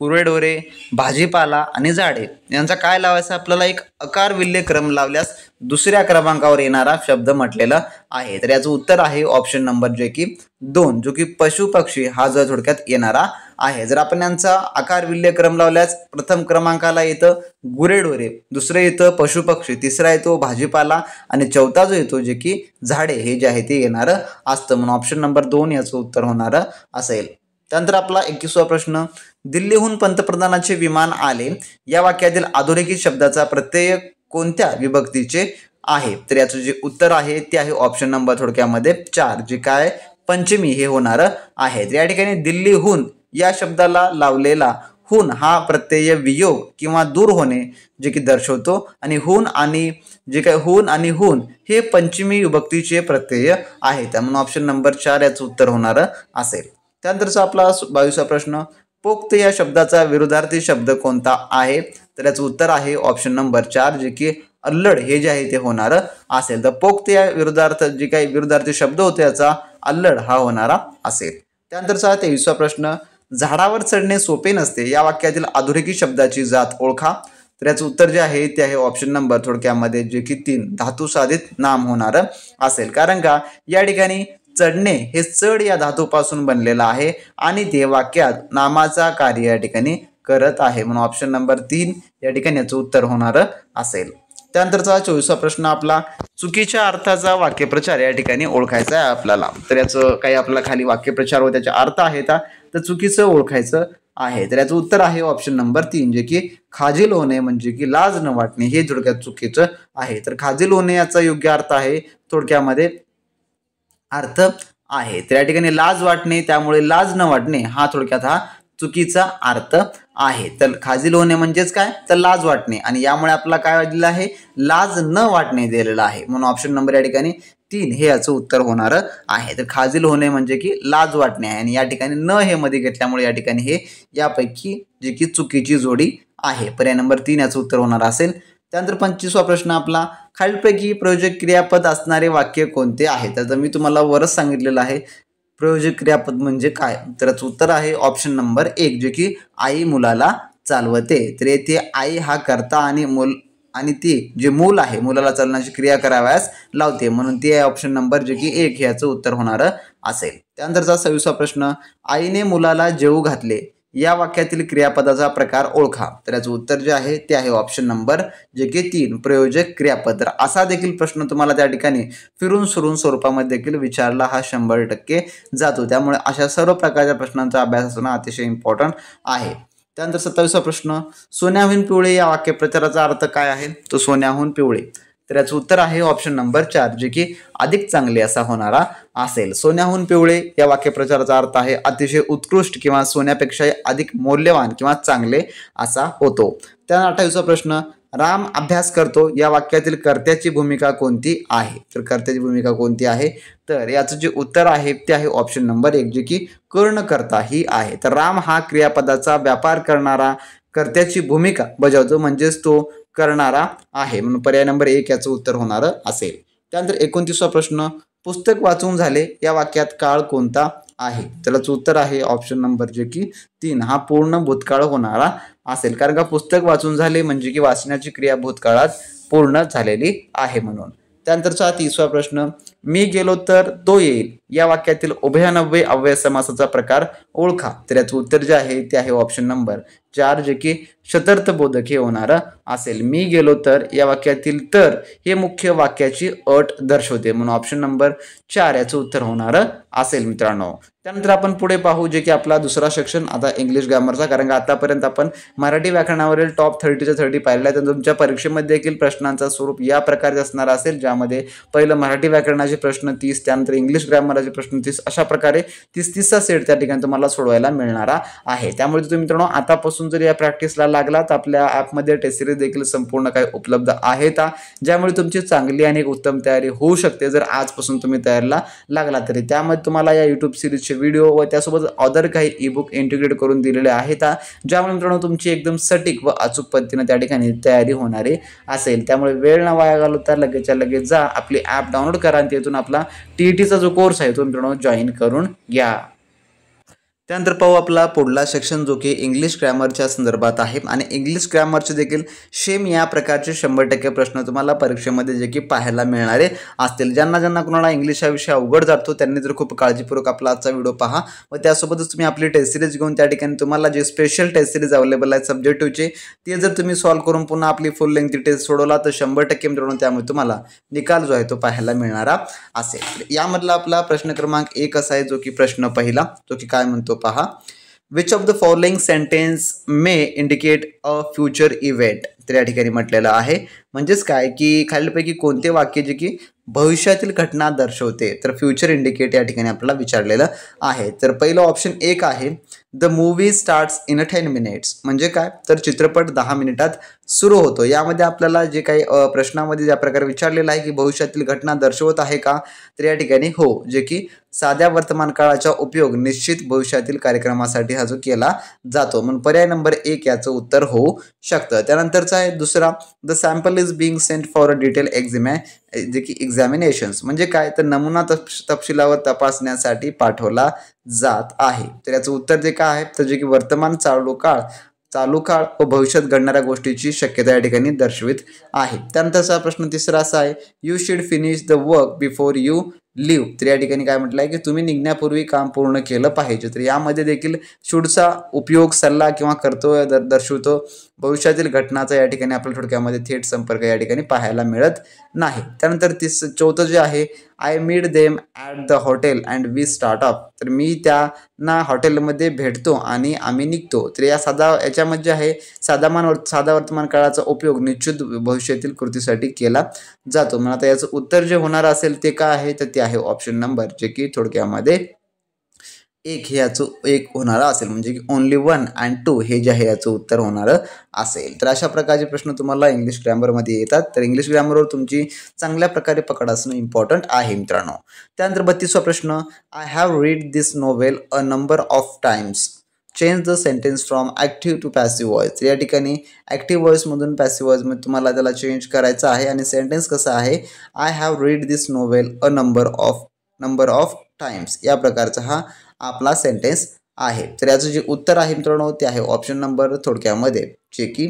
गुरेढोरे, भाजीपाला आणि झाडे, यांचा काय लावायचा आपल्याला एक अकार विल्हेय क्रम लावल्यास दुसऱ्या क्रमांकावर येणारा शब्द म्हटलेला आहे. तर याचं उत्तर आहे ऑप्शन नंबर जे की 2, जो की पशुपक्षी हा जो थोडक्यात येणारा आहे. जर आपण यांचा आकार विल्हेय क्रम लावल्यास प्रथम क्रमांकाला येतं गुरेढोरे, दुसरं येतं पशुपक्षी, तिसरा येतो भाजीपाला आणि चौथा जो येतो जे की झाडे हे जे आहे ते येणार असतं, म्हणून ऑप्शन नंबर 2 याचं उत्तर होणार असेल. त्यानंतर आपला 21वा प्रश्न, दिल्लीहून पंतप्रधानाचे विमान आले या वाक्यातील अधोरेखित शब्दाचा प्रत्यय कोणत्या विभक्तीचे आहे. तर याचं जे उत्तर आहे ते आहे ऑप्शन नंबर थोडक्यामध्ये 4, जे काय पंचमी हे होणार आहे. तर या ठिकाणी दिल्लीहून या शब्दाला लावलेला हून हा प्रत्यय वियोग किंवा दूर होणे जे की दर्शवतो आणि हून आणि जे काय हून आणि हून हे पंचमी विभक्तीचे प्रत्यय आहे. त्यामुळे ऑप्शन नंबर 4 याचं उत्तर होणार असेल. त्यानंतरचा आपला 22वा प्रश्न, पोक्त या शब्दाचा विरुद्धार्थी शब्द कोणता आहे? तर याचं उत्तर आहे ऑप्शन नंबर 4, जे की अल्लड हे जे आहे ते होणार असेल. तर पोक्त या विरुद्धार्थ जे काही विरुद्धार्थी शब्द होते याचा अल्लड हा होणारा असेल. त्यानंतरचा 23वा प्रश्न, झाडावर चढणे सोपे नसते या वाक्यातील अधोरेखित शब्दाची जात ओळखा. तर याचं उत्तर जे आहे ते आहे ऑप्शन नंबर थोडक्यामध्ये जे की 3 धातू साधित नाम होणार असेल. कारण का या ठिकाणी चढणे हे चढ या धातूपासून बनलेलं आहे आणि ते वाक्यात नामाचा कार्य या ठिकाणी करत आहे, म्हणून ऑप्शन नंबर 3 या ठिकाणी याचं उत्तर होणार असेल. त्यानंतरचा 24वा प्रश्न आपला, चुकीच्या अर्थाचा वाक्यप्रचार या ठिकाणी ओळखायचा आहे आपल्याला. तर याचं काही आपला खाली वाक्यप्रचार व त्याचे अर्थ आहेत तर चुकीचं ओळखायचं आहे. तर याचं उत्तर आहे ऑप्शन नंबर 3, जे की खाजील होणे म्हणजे की लाज न वाटणे हे थोडक्यात चुकीचं आहे. तर खाजील होणे याचा योग्य अर्थ आहे थोडक्यामध्ये अर्थ आहे. तर या ठिकाणी लाज वाटणे, त्यामुळे लाज न वाटणे हा थोडक्यात हा चुकीचा अर्थ आहे. तर खाजील होणे म्हणजेच काय, तर लाज वाटणे आणि यामुळे आपला काय दिलेलं आहे, लाज न वाटणे दिलेलं आहे, म्हणून ऑप्शन नंबर या ठिकाणी 3 हे याचं उत्तर होणार आहे. तर खाजील होणे म्हणजे की लाज वाटणे आहे आणि या ठिकाणी न हे मध्ये घेतल्यामुळे या ठिकाणी हे यापैकी जे की चुकीची जोडी आहे. पर्याय नंबर 3 याचं उत्तर होणार असेल. त्यानंतर 25वा प्रश्न आपला, खालीलपैकी प्रयोजक क्रियापद असणारे वाक्य कोणते आहे? तर मी तुम्हाला वरच सांगितलेलं आहे प्रयोजक क्रियापद म्हणजे काय. तर याचं उत्तर आहे ऑप्शन नंबर 1, जे की आई मुलाला चालवते. तर येथे आई हा कर्ता आणि मूल आणि ती जे मूल आहे मुलाला चालण्याची क्रिया कराव्यास लावते, म्हणून ते ऑप्शन नंबर जे की 1 याचं उत्तर होणार असेल. त्यानंतरचा 26वा प्रश्न, आईने मुलाला जेवू घातले या वाक्यातील क्रियापदाचा प्रकार ओळखा. तर याचं उत्तर जे आहे ते आहे ऑप्शन नंबर जे की 3 प्रयोजक क्रियापद. तर असा देखील प्रश्न तुम्हाला त्या ठिकाणी फिरून सुरून स्वरूपामध्ये देखील विचारला हा 100% जातो. त्यामुळे अशा सर्व प्रकारच्या प्रश्नांचा अभ्यास असणं अतिशय इम्पॉर्टंट आहे. त्यानंतर 27वा प्रश्न, सोन्याहून पिवळे या वाक्यप्रचाराचा अर्थ काय आहे? तो सोन्याहून पिवळे. तर याचं उत्तर आहे ऑप्शन नंबर 4, जे की अधिक चांगले असा होणारा असेल. सोन्याहून पिवळे या वाक्यप्रचाराचा अर्थ आहे अतिशय उत्कृष्ट किंवा सोन्यापेक्षा अधिक मौल्यवान किंवा चांगले असा होतो. त्यानंतर 28वा प्रश्न, राम अभ्यास करतो या वाक्यातील कर्त्याची भूमिका कोणती आहे? तर कर्त्याची भूमिका कोणती आहे? तर याचं जे उत्तर आहे ते आहे ऑप्शन नंबर 1, जे की कर्णकर्ता ही आहे. तर राम हा क्रियापदाचा व्यापार करणारा कर्त्याची भूमिका बजावतो, म्हणजेच तो करणारा आहे, म्हणून पर्याय नंबर 1 याचं उत्तर होणार असेल. त्यानंतर 29वा प्रश्न, पुस्तक वाचून झाले या वाक्यात काळ कोणता आहे? त्याचं उत्तर आहे ऑप्शन नंबर जे की 3 हा पूर्ण भूतकाळ होणारा असेल. कारण का पुस्तक वाचून झाले म्हणजे की वाचण्याची क्रिया भूतकाळात पूर्ण झालेली आहे म्हणून. त्यानंतरचा 30वा प्रश्न, मी गेलो तर तो येईल या वाक्यातील उभयान्वयी अव्यय समासाचा प्रकार ओळखा. तर याचं उत्तर जे आहे ते आहे ऑप्शन नंबर 4, जे की शतर्थबोधक हे होणार असेल. मी गेलो तर या वाक्यातील तर हे मुख्य वाक्याची अट दर्शवते, म्हणून ऑप्शन नंबर 4 याचं उत्तर होणार असेल मित्रांनो. त्यानंतर आपण पुढे पाहू जे की आपला दुसरा सेक्शन आता इंग्लिश ग्रामरचा. कारण का आतापर्यंत आपण मराठी व्याकरणावरील टॉप 30च्या 30 पाहिलेला आहे. तर तुमच्या परीक्षेमध्ये देखील प्रश्नांचा स्वरूप या प्रकारे असणार असेल, ज्यामध्ये पहिलं मराठी व्याकरणाचे प्रश्न 30, त्यानंतर इंग्लिश ग्रामरचे प्रश्न 30, अशा प्रकारे 30चा सेट त्या ठिकाणी तुम्हाला सोडवायला मिळणारा आहे. त्यामुळे तुम्ही मित्रांनो आतापासून जर या प्रॅक्टिसला लागला तर आपल्या ॲपमध्ये टेस्ट सिरीज देखील संपूर्ण काही उपलब्ध आहेत, ज्यामुळे तुमची चांगली आणि उत्तम तयारी होऊ शकते जर आजपासून तुम्ही तयारीला लागला तरी. त्यामध्ये तुम्हाला या यूट्यूब सिरीजचे व्हिडिओ व त्यासोबत अदर काही ईबुक इंटिग्रेट करून दिलेले आहेत, ज्यामुळे मित्रांनो तुमची एकदम सटीक व अचूक पद्धतीने त्या ठिकाणी तयारी होणारी असेल. त्यामुळे वेळ न वाया घालवता लगेचच्या लगेच जा, आपली ॲप डाउनलोड करा आणि तिथून आपला TETचा जो कोर्स आहे तो मित्रांनो जॉईन करून घ्या. त्यानंतर पाहू आपला पुढला सेक्शन जो की इंग्लिश ग्रामरच्या संदर्भात आहे आणि इंग्लिश ग्रामरचे देखील सेम या प्रकारचे 100% प्रश्न तुम्हाला परीक्षेमध्ये जे की पाहायला मिळणारे असतील. ज्यांना कुणाला इंग्लिश हा विषय अवघड जातो त्यांनी जर खूप काळजीपूर्वक आपला आजचा व्हिडिओ पहा व त्यासोबतच तुम्ही आपली टेस्ट सिरीज घेऊन त्या ठिकाणी तुम्हाला जे स्पेशल टेस्ट सिरीज अवेलेबल आहे सब्जेक्टिव्हचे ते जर तुम्ही सॉल्व्ह करून पुन्हा आपली फुल लेंथ टेस्ट सोडवला तर 100% मित्रांनो त्यामुळे तुम्हाला निकाल जो आहे तो पाहायला मिळणारा असेल. यामधला आपला प्रश्न क्रमांक 1 असा आहे जो की प्रश्न पहिला जो की काय म्हणतो पहा, which of the following sentence may indicate a future event. तर या ठिकाणी म्हटलेलं आहे. म्हणजेच काय की खालीलपैकी कोणते वाक्य जे की भविष्यातील घटना दर्शवते, तर फ्युचर इंडिकेट या ठिकाणी आपल्याला विचारलेलं आहे. तर पहिलं ऑप्शन एक आहे the movie starts in 10 minutes. म्हणजे काय, तर चित्रपट 10 मिनिटात सुरू होतो. यामध्ये आपल्याला जे काही प्रश्नामध्ये ज्या प्रकारे विचारलेलं आहे की भविष्यातील घटना दर्शवत आहे का, तर या ठिकाणी हो, जे की साध्या वर्तमान काळाचा उपयोग निश्चित भविष्यातील कार्यक्रमासाठी हा जो केला जातो, म्हणून पर्याय नंबर 1 याचं उत्तर होऊ शकतं. त्यानंतरचा आहे दुसरा the sample is being sent for a detail जे की एक्झामिनेशन्स. म्हणजे काय, तर नमुना तपशिलावर तपासण्यासाठी पाठवला जात आहे. तर याचं उत्तर जे काय आहे, तर जे की वर्तमान चालू काळ व भविष्यात घडणाऱ्या गोष्टीची शक्यता या ठिकाणी दर्शवित आहे. त्यानंतरचा प्रश्न तिसरा असा आहे you should finish the work before you leave. तर या ठिकाणी काय म्हटलं आहे की तुम्ही निघण्यापूर्वी काम पूर्ण केलं पाहिजे. तर यामध्ये देखील शूडचा उपयोग सल्ला किंवा कर्तव्य दर्शवतो. भविष्यातील घटनाचा या ठिकाणी आपल्या थोडक्यामध्ये थेट संपर्क या ठिकाणी पाहायला मिळत नाही. त्यानंतर चौथं जे आहे I meet them at the hotel and we start off. तर मी त्यांना हॉटेलमध्ये भेटतो आणि आम्ही निघतो. तर याच्यामध्ये आहे साधा वर्तमान काळाचा उपयोग निश्चित भविष्यातील कृतीसाठी केला जातो. मग आता याचं उत्तर जे होणार असेल ते काय आहे, तर ते आहे ऑप्शन नंबर जे की थोडक्यामध्ये एक हे याचं एक होणारं असेल. म्हणजे की ओनली 1 अँड 2 हे जे आहे याचं उत्तर होणारं असेल. तर अशा प्रकारचे प्रश्न तुम्हाला इंग्लिश ग्रॅमरमध्ये येतात. तर इंग्लिश ग्रॅमरवर तुमची चांगल्या प्रकारे पकड असणं इम्पॉर्टंट आहे मित्रांनो. त्यानंतर 32वा प्रश्न I have read this novel a number of times. Change the sentence from active to passive voice. या ठिकाणी ॲक्टिव्ह व्हॉइसमधून पॅसिव्ह व्हॉइसमध्ये तुम्हाला त्याला चेंज करायचं आहे आणि सेंटेन्स कसं आहे I have read this novel a number of times. या प्रकारचा हा आपला सेंटेन्स आहे. तर याचं जे उत्तर आहे मित्रांनो ते आहे ऑप्शन नंबर थोडक्यामध्ये जे की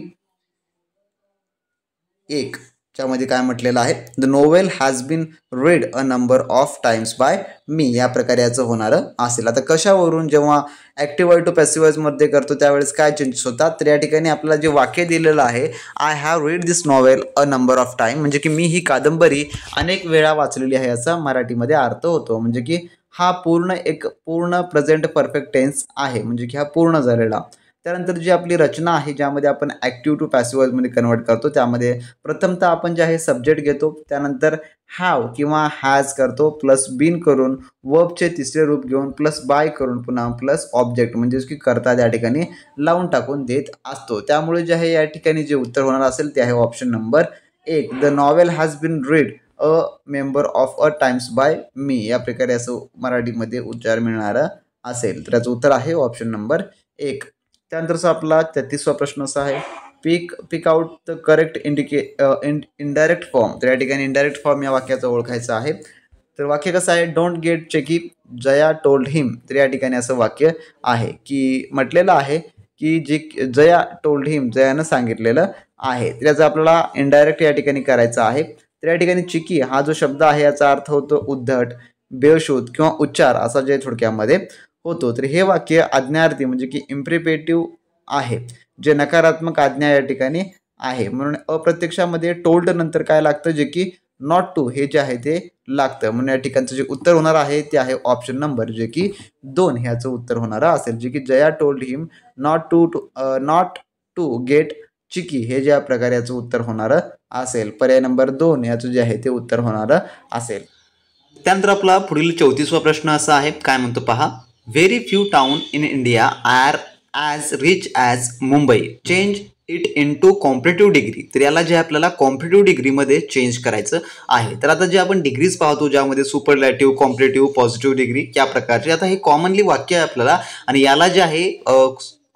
1 च्यामध्ये काय म्हटलेलं आहे the novel has been read a number of times by me. या प्रकारे याचं होणारं असेल. आता कशावरून जेव्हा ॲक्टिव्ह टू पॅसिव्हमध्ये करतो त्यावेळेस काय चेंजेस होतात, तर या ठिकाणी आपल्याला जे वाक्य दिलेलं आहे I have read this novel a number of time, म्हणजे की मी ही कादंबरी अनेक वेळा वाचलेली आहे याचा मराठीमध्ये अर्थ होतो. म्हणजे की हा पूर्ण प्रेझेंट परफेक्ट टेन्स आहे. म्हणजे की हा पूर्ण झालेला. त्यानंतर जी आपली रचना आहे ज्यामध्ये आपण ॲक्टिव्ह टू पॅसिव्ह व्हॉइसमध्ये कन्वर्ट करतो त्यामध्ये प्रथमतः आपण जे आहे सब्जेक्ट घेतो, त्यानंतर हॅव किंवा हॅज करतो, प्लस बीन करून वर्बचे तिसरे रूप घेऊन प्लस बाय करून पुन्हा प्लस ऑब्जेक्ट म्हणजेच की कर्ता त्या ठिकाणी लावून टाकून देत असतो. त्यामुळे जे आहे या ठिकाणी जे उत्तर होणार असेल ते आहे option number 1 the novel has been read a member of a times by me. या प्रकारे असं मराठीमध्ये उच्चार मिळणारा असेल. तर याचं उत्तर आहे ऑप्शन नंबर 1. त्यानंतरचा आपला 33वा प्रश्न असा आहे pick out the correct indirect form. तर या ठिकाणी इनडायरेक्ट फॉर्म या वाक्याचा ओळखायचं आहे. तर वाक्य कसं आहे don't get cheeky Jaya told him. तर या ठिकाणी असं वाक्य आहे की म्हटलेलं आहे की जे जया टोल्ड हिम जयानं सांगितलेलं आहे. तर याचा आपल्याला इनडायरेक्ट या ठिकाणी करायचं आहे. तर या ठिकाणी चिकी हा जो शब्द आहे याचा अर्थ होतो उद्धट, बेशुद्ध किंवा उच्चार असा जे थोडक्यामध्ये होतो. तर हे वाक्य आज्ञार्थी म्हणजे की इम्प्रिपेटिव्ह आहे, जे नकारात्मक आज्ञा या ठिकाणी आहे. म्हणून अप्रत्यक्षामध्ये टोल्ड नंतर काय लागतं जे की नॉट टू हे जे आहे ते लागतं. म्हणून या ठिकाणचं जे उत्तर होणार आहे ते आहे ऑप्शन नंबर जे की 2 ह्याचं उत्तर होणार असेल. जे की Jaya told him not to get cheeky हे ज्या प्रकारे याचं उत्तर होणार असेल. पर्याय नंबर 2 याचं जे आहे ते उत्तर होणार असेल. त्यानंतर आपला पुढील 34वा प्रश्न असा आहे काय म्हणतो पहा very few town in India are as rich as Mumbai change it into competitive degree. तर याला जे आपल्याला कॉम्पिटेटिव्ह डिग्रीमध्ये चेंज करायचं आहे. तर आता जे आपण डिग्रीज पाहतो ज्यामध्ये सुपरलॅटिव्ह, कॉम्पिटेटिव्ह, पॉझिटिव्ह डिग्री या प्रकारचे आता हे कॉमनली वाक्य आहे आपल्याला आणि याला जे आहे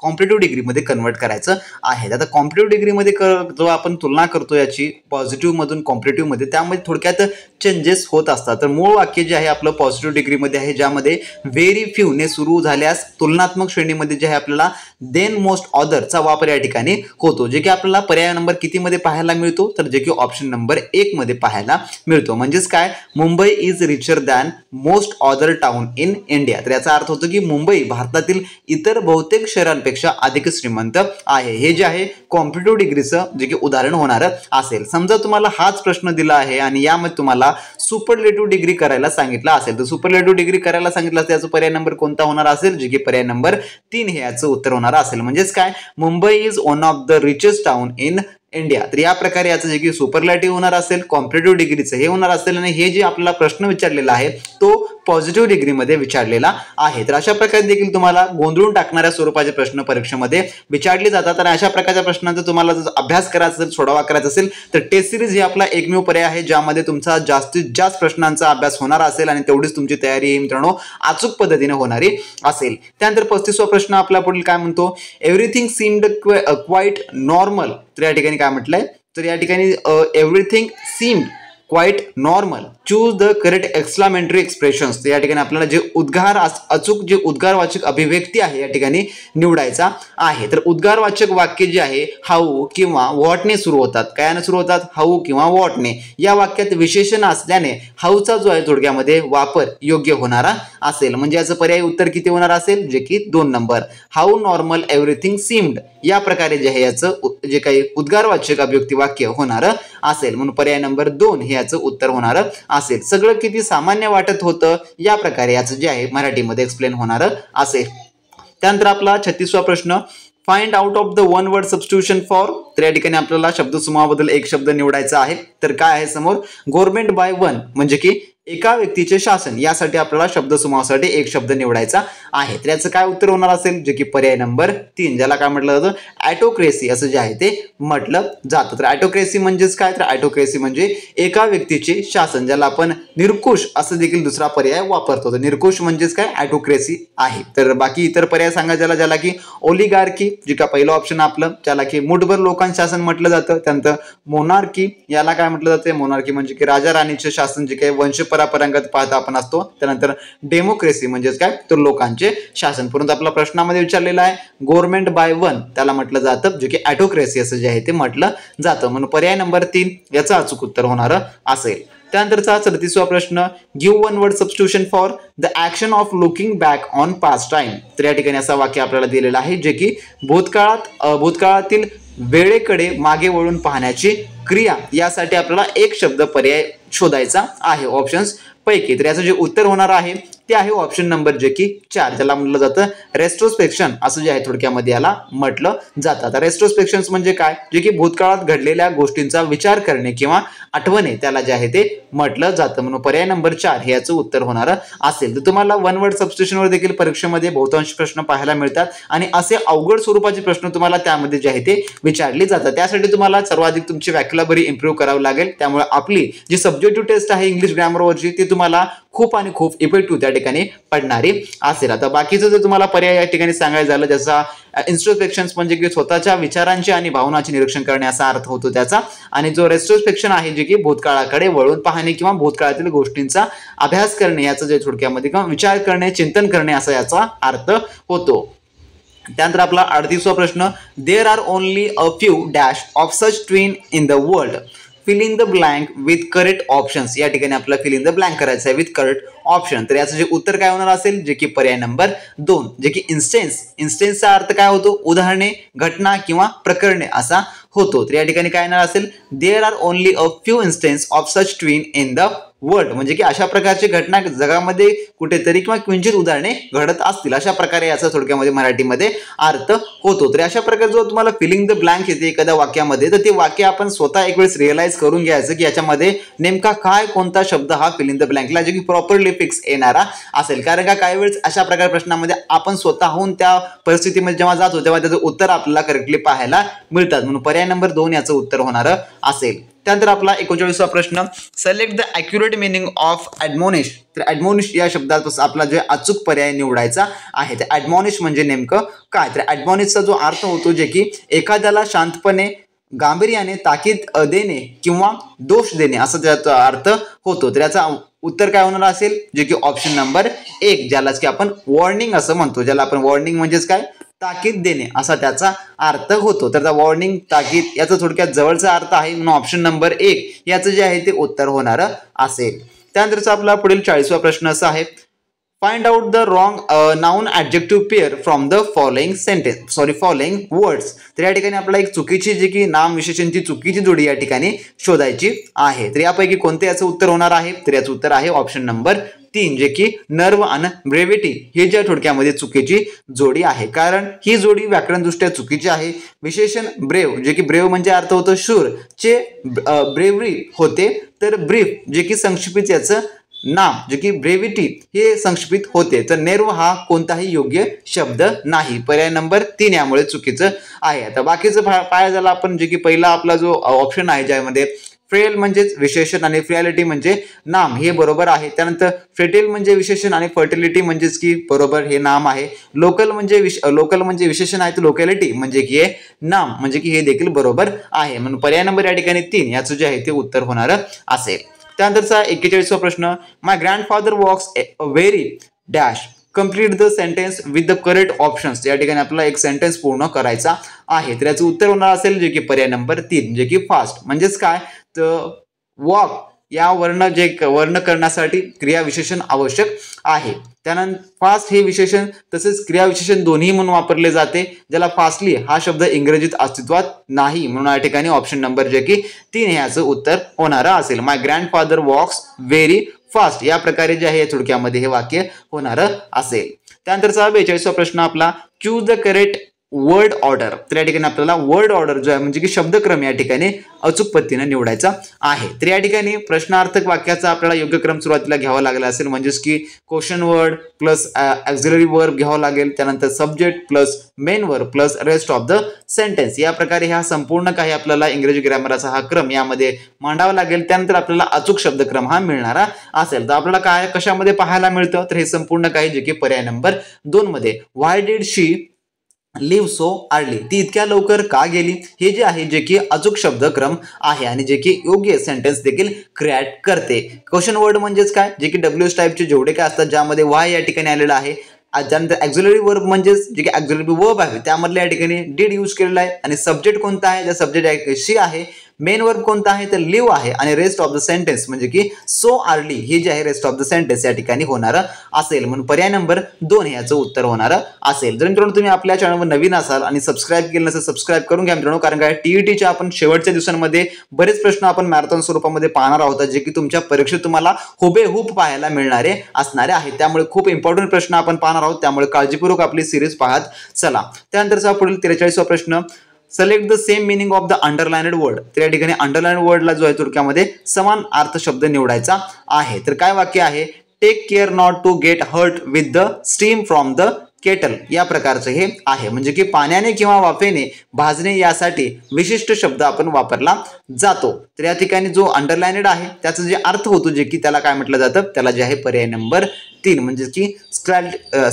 कॉम्पिटेटिव्ह डिग्रीमध्ये कन्वर्ट करायचं आहे. आता कॉम्पिटेटिव्ह डिग्रीमध्ये जेव्हा आपण तुलना करतो याची पॉझिटिव्हमधून कॉम्पिटेटिव्हमध्ये त्यामध्ये थोडक्यात चेंजेस होत असतात. तर मूळ वाक्य जे आहे आपलं पॉझिटिव्ह डिग्रीमध्ये आहे ज्यामध्ये व्हेरी फ्यू ने सुरू झाल्यास तुलनात्मक श्रेणीमध्ये जे आहे आपल्याला देन मोस्ट ऑदरचा वापर या ठिकाणी होतो. जे की आपल्याला पर्याय नंबर कितीमध्ये पाहायला मिळतो तर जे की ऑप्शन नंबर 1 मध्ये पाहायला मिळतो. म्हणजेच काय Mumbai is richer than most other town in India. तर याचा अर्थ होतो की मुंबई भारतातील इतर बहुतेक शहरांपेक्षा अधिक श्रीमंत आहे. हे जे आहे कॉम्पिटेटिव्ह डिग्रीचं जे की उदाहरण होणार असेल. समजा तुम्हाला हाच प्रश्न दिला आहे आणि यामध्ये तुम्हाला सुपरलेटिव्ह डिग्री करायला सांगितलं असेल तर सुपरलेटिव्ह डिग्री करायला सांगितलं तर याचा पर्याय नंबर कोणता होणार असेल जे की पर्याय नंबर 3 हे याचं उत्तर होणार असेल. म्हणजेच काय Mumbai is one of the richest town in India. तर या प्रकारे याचं जे की सुपरलॅटिव्ह होणार असेल, कॉम्परेटिव्ह डिग्रीचं हे होणार असेल आणि हे जे आपल्याला प्रश्न विचारलेला आहे तो पॉझिटिव्ह डिग्रीमध्ये विचारलेला आहे. तर अशा प्रकारे देखील तुम्हाला गोंधळून टाकणाऱ्या स्वरूपाचे प्रश्न परीक्षेमध्ये विचारले जातात. तर अशा प्रकारच्या प्रश्नांचा तुम्हाला जर अभ्यास करायचा असेल, सोडवा करायचा असेल तर टेस्ट सिरीज ही आपला एकमेव पर्याय आहे ज्यामध्ये तुमचा जास्तीत जास्त प्रश्नांचा अभ्यास होणार असेल आणि तेवढीच तुमची तयारी मित्रांनो अचूक पद्धतीने होणारी असेल. त्यानंतर 35वा प्रश्न आपला पुढील काय म्हणतो, एव्हरीथिंग सीम्ड क्वाईट नॉर्मल. तर या ठिकाणी काय म्हटलंय, तर या ठिकाणी everything seemed quite normal, choose the correct exclamatory expressions. या ठिकाणी आपल्याला जे उद्गार अचूक जे उद्गारवाचक अभिव्यक्ती आहे या ठिकाणी निवडायचा आहे. तर उद्गारवाचक वाक्य जे आहे हाऊ किंवा व्हॉटने सुरू होतात. कायाने सुरू होतात, हाऊ किंवा व्हॉटने. या वाक्यात विशेषण असल्याने हाऊचा जो आहे थोडक्यामध्ये वापर योग्य होणारा असेल. म्हणजे याचं पर्यायी उत्तर किती होणार असेल, जे की 2 number, how normal everything seemed. या प्रकारे जे आहे याचं जे काही उद्गारवाचक अभिव्यक्ती वाक्य होणार असेल. म्हणून पर्याय नंबर 2 हे याचं उत्तर होणार असेल. सगळं किती सामान्य वाटत होतं या प्रकारे याचं जे आहे मराठीमध्ये एक्सप्लेन होणार असेल. त्यानंतर आपला 36वा प्रश्न, find out of the one word substitution for. तर या ठिकाणी आपल्याला शब्दसमूहाबद्दल एक शब्द निवडायचा आहे. तर काय आहे समोर, गव्हर्नमेंट बाय वन म्हणजे की एका व्यक्तीचे शासन. यासाठी आपल्याला शब्दसमूहासाठी एक शब्द निवडायचा आहे. तर याचं काय उत्तर होणार असेल, जे की पर्याय नंबर 3 ज्याला काय म्हटलं जातं, ॲटोक्रेसी असं जे आहे ते म्हटलं जातं. तर ॲटोक्रेसी म्हणजेच काय, तर ॲटोक्रेसी म्हणजे एका व्यक्तीचे शासन, ज्याला आपण निरकुश असं देखील दुसरा पर्याय वापरतो. तर निरकुश म्हणजेच काय, ॲटोक्रेसी आहे. तर बाकी इतर पर्याय सांगा ज्याला की ओलिगार्की, जे का पहिलं ऑप्शन आपलं, ज्याला की मुठभर लोकांचं शासन म्हटलं जातं. त्यानंतर मोनार्की, याला काय म्हटलं जातं, मोनार्की म्हणजे की राजा राणीचे शासन, जे काही वंश परंपरागत पाहता आपण असतो. त्यानंतर डेमोक्रेसी म्हणजेच काय, तर लोकांचे शासन. परंतु आपला प्रश्नामध्ये विचारलेला आहे गव्हर्नमेंट बाय वन, त्याला म्हटलं जातं जे की ॲटोक्रेसी असं जे आहे ते म्हटलं जातं. म्हणून पर्याय नंबर 3 याचं अचूक उत्तर होणार असेल. त्यानंतरचा 37वा प्रश्न, give one word substitution for the action of looking back on past time. तर या ठिकाणी असा वाक्य आपल्याला दिलेला आहे जे की भूतकाळातील वेळेकडे मागे वळून पाहण्याची क्रिया. यासाठी आपल्याला एक शब्द पर्याय शोधायचा आहे ऑप्शन्स पैकी. तर याचं जे उत्तर होणार आहे ते आहे ऑप्शन नंबर जे की 4 ज्याला म्हटलं जातं रेट्रोस्पेक्शन असं जे आहे थोडक्यामध्ये याला म्हटलं जातं. आता रेट्रोस्पेक्शन म्हणजे काय, जे की भूतकाळात घडलेल्या गोष्टींचा विचार करणे किंवा आठवणे त्याला जे आहे ते म्हटलं जातं. म्हणून पर्याय नंबर 4 हे याचं उत्तर होणार असेल. तर तुम्हाला वन वर्ड सबस्टिट्यूशनवर देखील परीक्षेमध्ये बहुतांश प्रश्न पाहायला मिळतात आणि असे अवघड स्वरूपाचे प्रश्न तुम्हाला त्यामध्ये जे आहे ते विचारले जातात. त्यासाठी तुम्हाला सर्वाधिक तुमची व्हॅक्युलरी इम्प्रूव्ह करावं लागेल. त्यामुळे आपली जी सब्जेक्टिव्ह टेस्ट आहे इंग्लिश ग्रामरवरची ती तुम्हाला खूप आणि खूप इफेक्टिव्ह त्या ठिकाणी पडणारी असेल. आता बाकीचं जर तुम्हाला पर्याय या ठिकाणी सांगायचं झालं, ज्याचा इंट्रोस्पेक्शन म्हणजे की स्वतःच्या विचारांचे आणि भावनांचे निरीक्षण करणे असा अर्थ होतो त्याचा. आणि जो रेट्रोस्पेक्शन आहे जे की भूतकाळाकडे वळून पाहणे किंवा भूतकाळातील गोष्टींचा अभ्यास करणे याचं जे थोडक्यामध्ये किंवा विचार करणे, चिंतन करणे असा याचा अर्थ होतो. त्यानंतर आपला 38वा प्रश्न, there are only a few dash of such twin in the world, fill in the blank with correct options. या ठिकाणी आपल्याला फिल इन द ब्लँक करायचं आहे विथ करेक्ट ऑप्शन. तर याचं जे उत्तर काय होणार असेल, जे की पर्याय नंबर 2 जे की इन्स्टेन्स. इन्स्टेन्सचा अर्थ काय होतो, उदाहरणे, घटना किंवा प्रकरणे असा होतो. तर या ठिकाणी काय येणार असेल, there are only a few instance of such twin in the world म्हणजे की अशा प्रकारची घटना जगामध्ये कुठेतरी किंवा किंचित उदाहरणे घडत असतील अशा प्रकारे याचा थोडक्यामध्ये मराठीमध्ये अर्थ होतो. तर अशा प्रकारे जो तुम्हाला फिलिंग द ब्लँक येते एखाद्या वाक्यामध्ये, तर ते वाक्य आपण स्वतः एक वेळेस रिअलाइज करून घ्यायचं की याच्यामध्ये नेमका काय कोणता शब्द हा फिलिंग द ब्लँकला जे की प्रॉपरली फिक्स येणारा असेल. कारण का काही वेळेस अशा प्रकार प्रश्नामध्ये आपण स्वतःहून त्या परिस्थितीमध्ये जेव्हा जातो तेव्हा त्याचं उत्तर आपल्याला करेक्टली पाहायला मिळतात. म्हणून पर्याय नंबर 2 याचं उत्तर होणार असेल. त्यानंतर आपला 39वा प्रश्न, select the accurate meaning of admonish. तर ॲडमॉनिश या शब्दात आपला जे अचूक पर्याय निवडायचा आहे. तर ॲडमॉनिश म्हणजे नेमकं काय, तर ॲडमॉनिशचा जो अर्थ होतो जे की एखाद्याला शांतपणे गांभीर्याने ताकीद देणे किंवा दोष देणे असं त्याचा अर्थ होतो. तर याचा उत्तर काय होणार असेल, जे की ऑप्शन नंबर 1 ज्यालाच की आपण वॉर्निंग असं म्हणतो. ज्याला आपण वॉर्निंग म्हणजेच काय, ताकीद देणे असा त्याचा अर्थ होतो. तर वॉर्निंग, ताकीद याचा थोडक्यात जवळचा अर्थ आहे. म्हणून ऑप्शन नंबर 1 याचं जे आहे ते उत्तर होणार असेल. त्यानंतरचा आपला पुढील 40वा प्रश्न असा आहे, find out the wrong noun adjective pair from the following sentence following words. तर या ठिकाणी आपल्याला एक चुकीची जी की नाम विशेषणची चुकीची जोडी या ठिकाणी शोधायची आहे. तर यापैकी कोणते याचं उत्तर होणार आहे? तर याचं उत्तर आहे ऑप्शन नंबर 3 जे की नर्व आणि ब्रेव्हिटी हे ज्या थोडक्यामध्ये चुकीची जोडी आहे, कारण ही जोडी व्याकरणदृष्ट्या चुकीची आहे. विशेषण ब्रेव जे की ब्रेव म्हणजे अर्थ होतो शूर चे ब्रेवरी होते, तर ब्रीफ जे की संक्षिप्त याचं नाम जे की ब्रेव्हिटी हे संक्षिप्त होते, तर नेर्व हा कोणताही योग्य शब्द नाही. पर्याय नंबर 3 यामुळे चुकीचं आहे. आता बाकीचं पाया झाला आपण जे की पहिला आपला जो ऑप्शन आहे ज्यामध्ये फ्रेल म्हणजेच विशेषण आणि फ्रियालिटी म्हणजे नाम हे बरोबर आहे. त्यानंतर फेटिल म्हणजे विशेषण आणि फर्टिलिटी म्हणजेच की बरोबर हे नाम आहे. लोकल म्हणजे विशेषण आहे, तर लोकॅलिटी म्हणजे की हे नाम म्हणजे की हे देखील बरोबर आहे. म्हणून पर्याय नंबर या ठिकाणी 3 याचं जे आहे ते उत्तर होणार असेल. त्यानंतरचा 41वा प्रश्न, my grandfather walks a very dash complete the sentence with the correct options. या ठिकाणी आपल्याला एक सेंटेन्स पूर्ण करायचा आहे, तर याचं उत्तर होणार असेल जे की पर्याय नंबर 3 जे की फास्ट. म्हणजेच काय, तर वॉक या वर्ण करण्यासाठी क्रियाविशेषण आवश्यक आहे. त्यानंतर फास्ट हे विशेषण तसेच क्रियाविशेषण दोन्ही म्हणून वापरले जाते, ज्याला फास्टली हा शब्द इंग्रजीत अस्तित्वात नाही. म्हणून या ठिकाणी ऑप्शन नंबर जे की 3 हे याचं उत्तर होणार असेल. माय ग्रँडफादर वॉक्स व्हेरी फास्ट या प्रकारे जे आहे थोडक्यामध्ये हे वाक्य होणार असेल. त्यानंतरचा 42वा प्रश्न आपला, choose the correct word order. तर या ठिकाणी आपल्याला वर्ड ऑर्डर जो आहे म्हणजे की शब्दक्रम या ठिकाणी अचूक पद्धतीने निवडायचा आहे. तर या ठिकाणी प्रश्नार्थक वाक्याचा आपल्याला योग्य क्रम सुरुवातीला घ्यावा लागला असेल, म्हणजेच की question word plus auxiliary verb घ्यावा लागेल, त्यानंतर subject plus main verb plus rest of the sentence. या प्रकारे हा संपूर्ण काही आपल्याला इंग्रजी ग्रामरचा हा क्रम यामध्ये मांडावा लागेल. त्यानंतर आपल्याला अचूक शब्दक्रम हा मिळणारा असेल. तर आपल्याला काय कशामध्ये पाहायला मिळतं, तर हे संपूर्ण काही जे की पर्याय नंबर 2 मध्ये why did she leave so early, ती इतक्या लवकर का गेली, हे जे आहे जे की अचूक शब्दक्रम आहे आणि जे की योग्य सेंटेन्स देखील क्रिएट करते. क्वेश्चन वर्ड म्हणजेच काय, जे की WH टाईपचे जेवढे काय असतात ज्यामध्ये वाय या ठिकाणी आलेला आहे. त्यानंतर ऑक्झिलरी वर्ब म्हणजेच जे की ऑक्झिलरी वर्ब आहे त्यामधल्या या ठिकाणी डिड यूज केलेला आहे. आणि सब्जेक्ट कोणता आहे, त्या सब्जेक्ट शी आहे. मेन वर्ब कोणता आहे, तर लिव्ह आहे. आणि रेस्ट ऑफ द सेंटेन्स म्हणजे की सो अर्ली हे जे आहे रेस्ट ऑफ द सेंटेन्स या ठिकाणी होणार असेल. म्हणून पर्याय नंबर 2 हे याचं उत्तर होणार असेल. जर मित्रांनो तुम्ही आपल्या चॅनलवर नवीन असाल आणि सबस्क्राईब केलं नसेल सबस्क्राईब करून घ्या मित्रांनो, कारण काय TETच्या आपण शेवटच्या दिवसांमध्ये बरेच प्रश्न आपण मॅरेथॉन स्वरूपामध्ये पाहणार आहोत, जे की तुमच्या परीक्षेत तुम्हाला हुबेहूब पाहायला मिळणारे असणारे आहेत. त्यामुळे खूप इम्पॉर्टंट प्रश्न आपण पाहणार आहोत, त्यामुळे काळजीपूर्वक आपली सिरीज पाहत चला. त्यानंतरचा पुढील 43वा प्रश्न, select the same meaning of the underlined word. तर या ठिकाणी अंडरलाइन्ड वर्डला जो आहे थोडक्यामध्ये समान अर्थ शब्द निवडायचा आहे. तर काय वाक्य आहे, take care not to get hurt with the steam from the kettle या प्रकारचं हे आहे. म्हणजे की पाण्याने किंवा वाफेने भाजणे यासाठी विशिष्ट शब्द आपण वापरला जातो. तर या ठिकाणी जो अंडरलाइन्ड आहे त्याचा जे अर्थ होतो जे की त्याला काय म्हटलं जातं, त्याला जे आहे पर्याय नंबर 3 म्हणजे की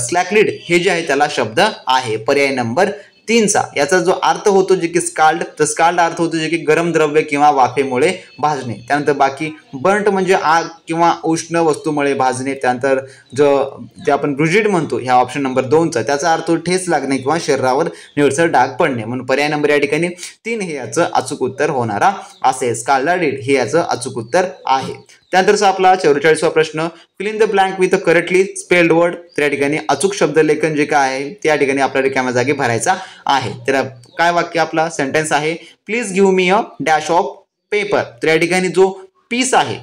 स्लॅकलिड हे जे आहे त्याला शब्द आहे पर्याय नंबर 3चा. याचा जो अर्थ होतो जे की स्काल्ड, तर स्काल्ड अर्थ होतो जे की गरम द्रव्य किंवा वाफेमुळे भाजणे. त्यानंतर बाकी बर्न्ट म्हणजे आग किंवा उष्ण वस्तूमुळे भाजणे. त्यानंतर जे आपण ब्रुजिड म्हणतो ह्या ऑप्शन नंबर 2चा, त्याचा अर्थ ठेच लागणे किंवा शरीरावर निळसर डाग पडणे. म्हणून पर्याय नंबर या ठिकाणी 3 हे याचं अचूक उत्तर होणारा असेल. स्काल्डेड हे याचं अचूक उत्तर आहे. त्यानंतरचा आपला 44वा प्रश्न, fill in the blank with a correctly spelled word. तर या ठिकाणी अचूक शब्दलेखन जे काय आहे त्या ठिकाणी आपल्या रिकाम्या जागी भरायचा आहे. तर काय वाक्य आपला सेंटेन्स आहे, please give me a dash of paper. तर या ठिकाणी जो पीस आहे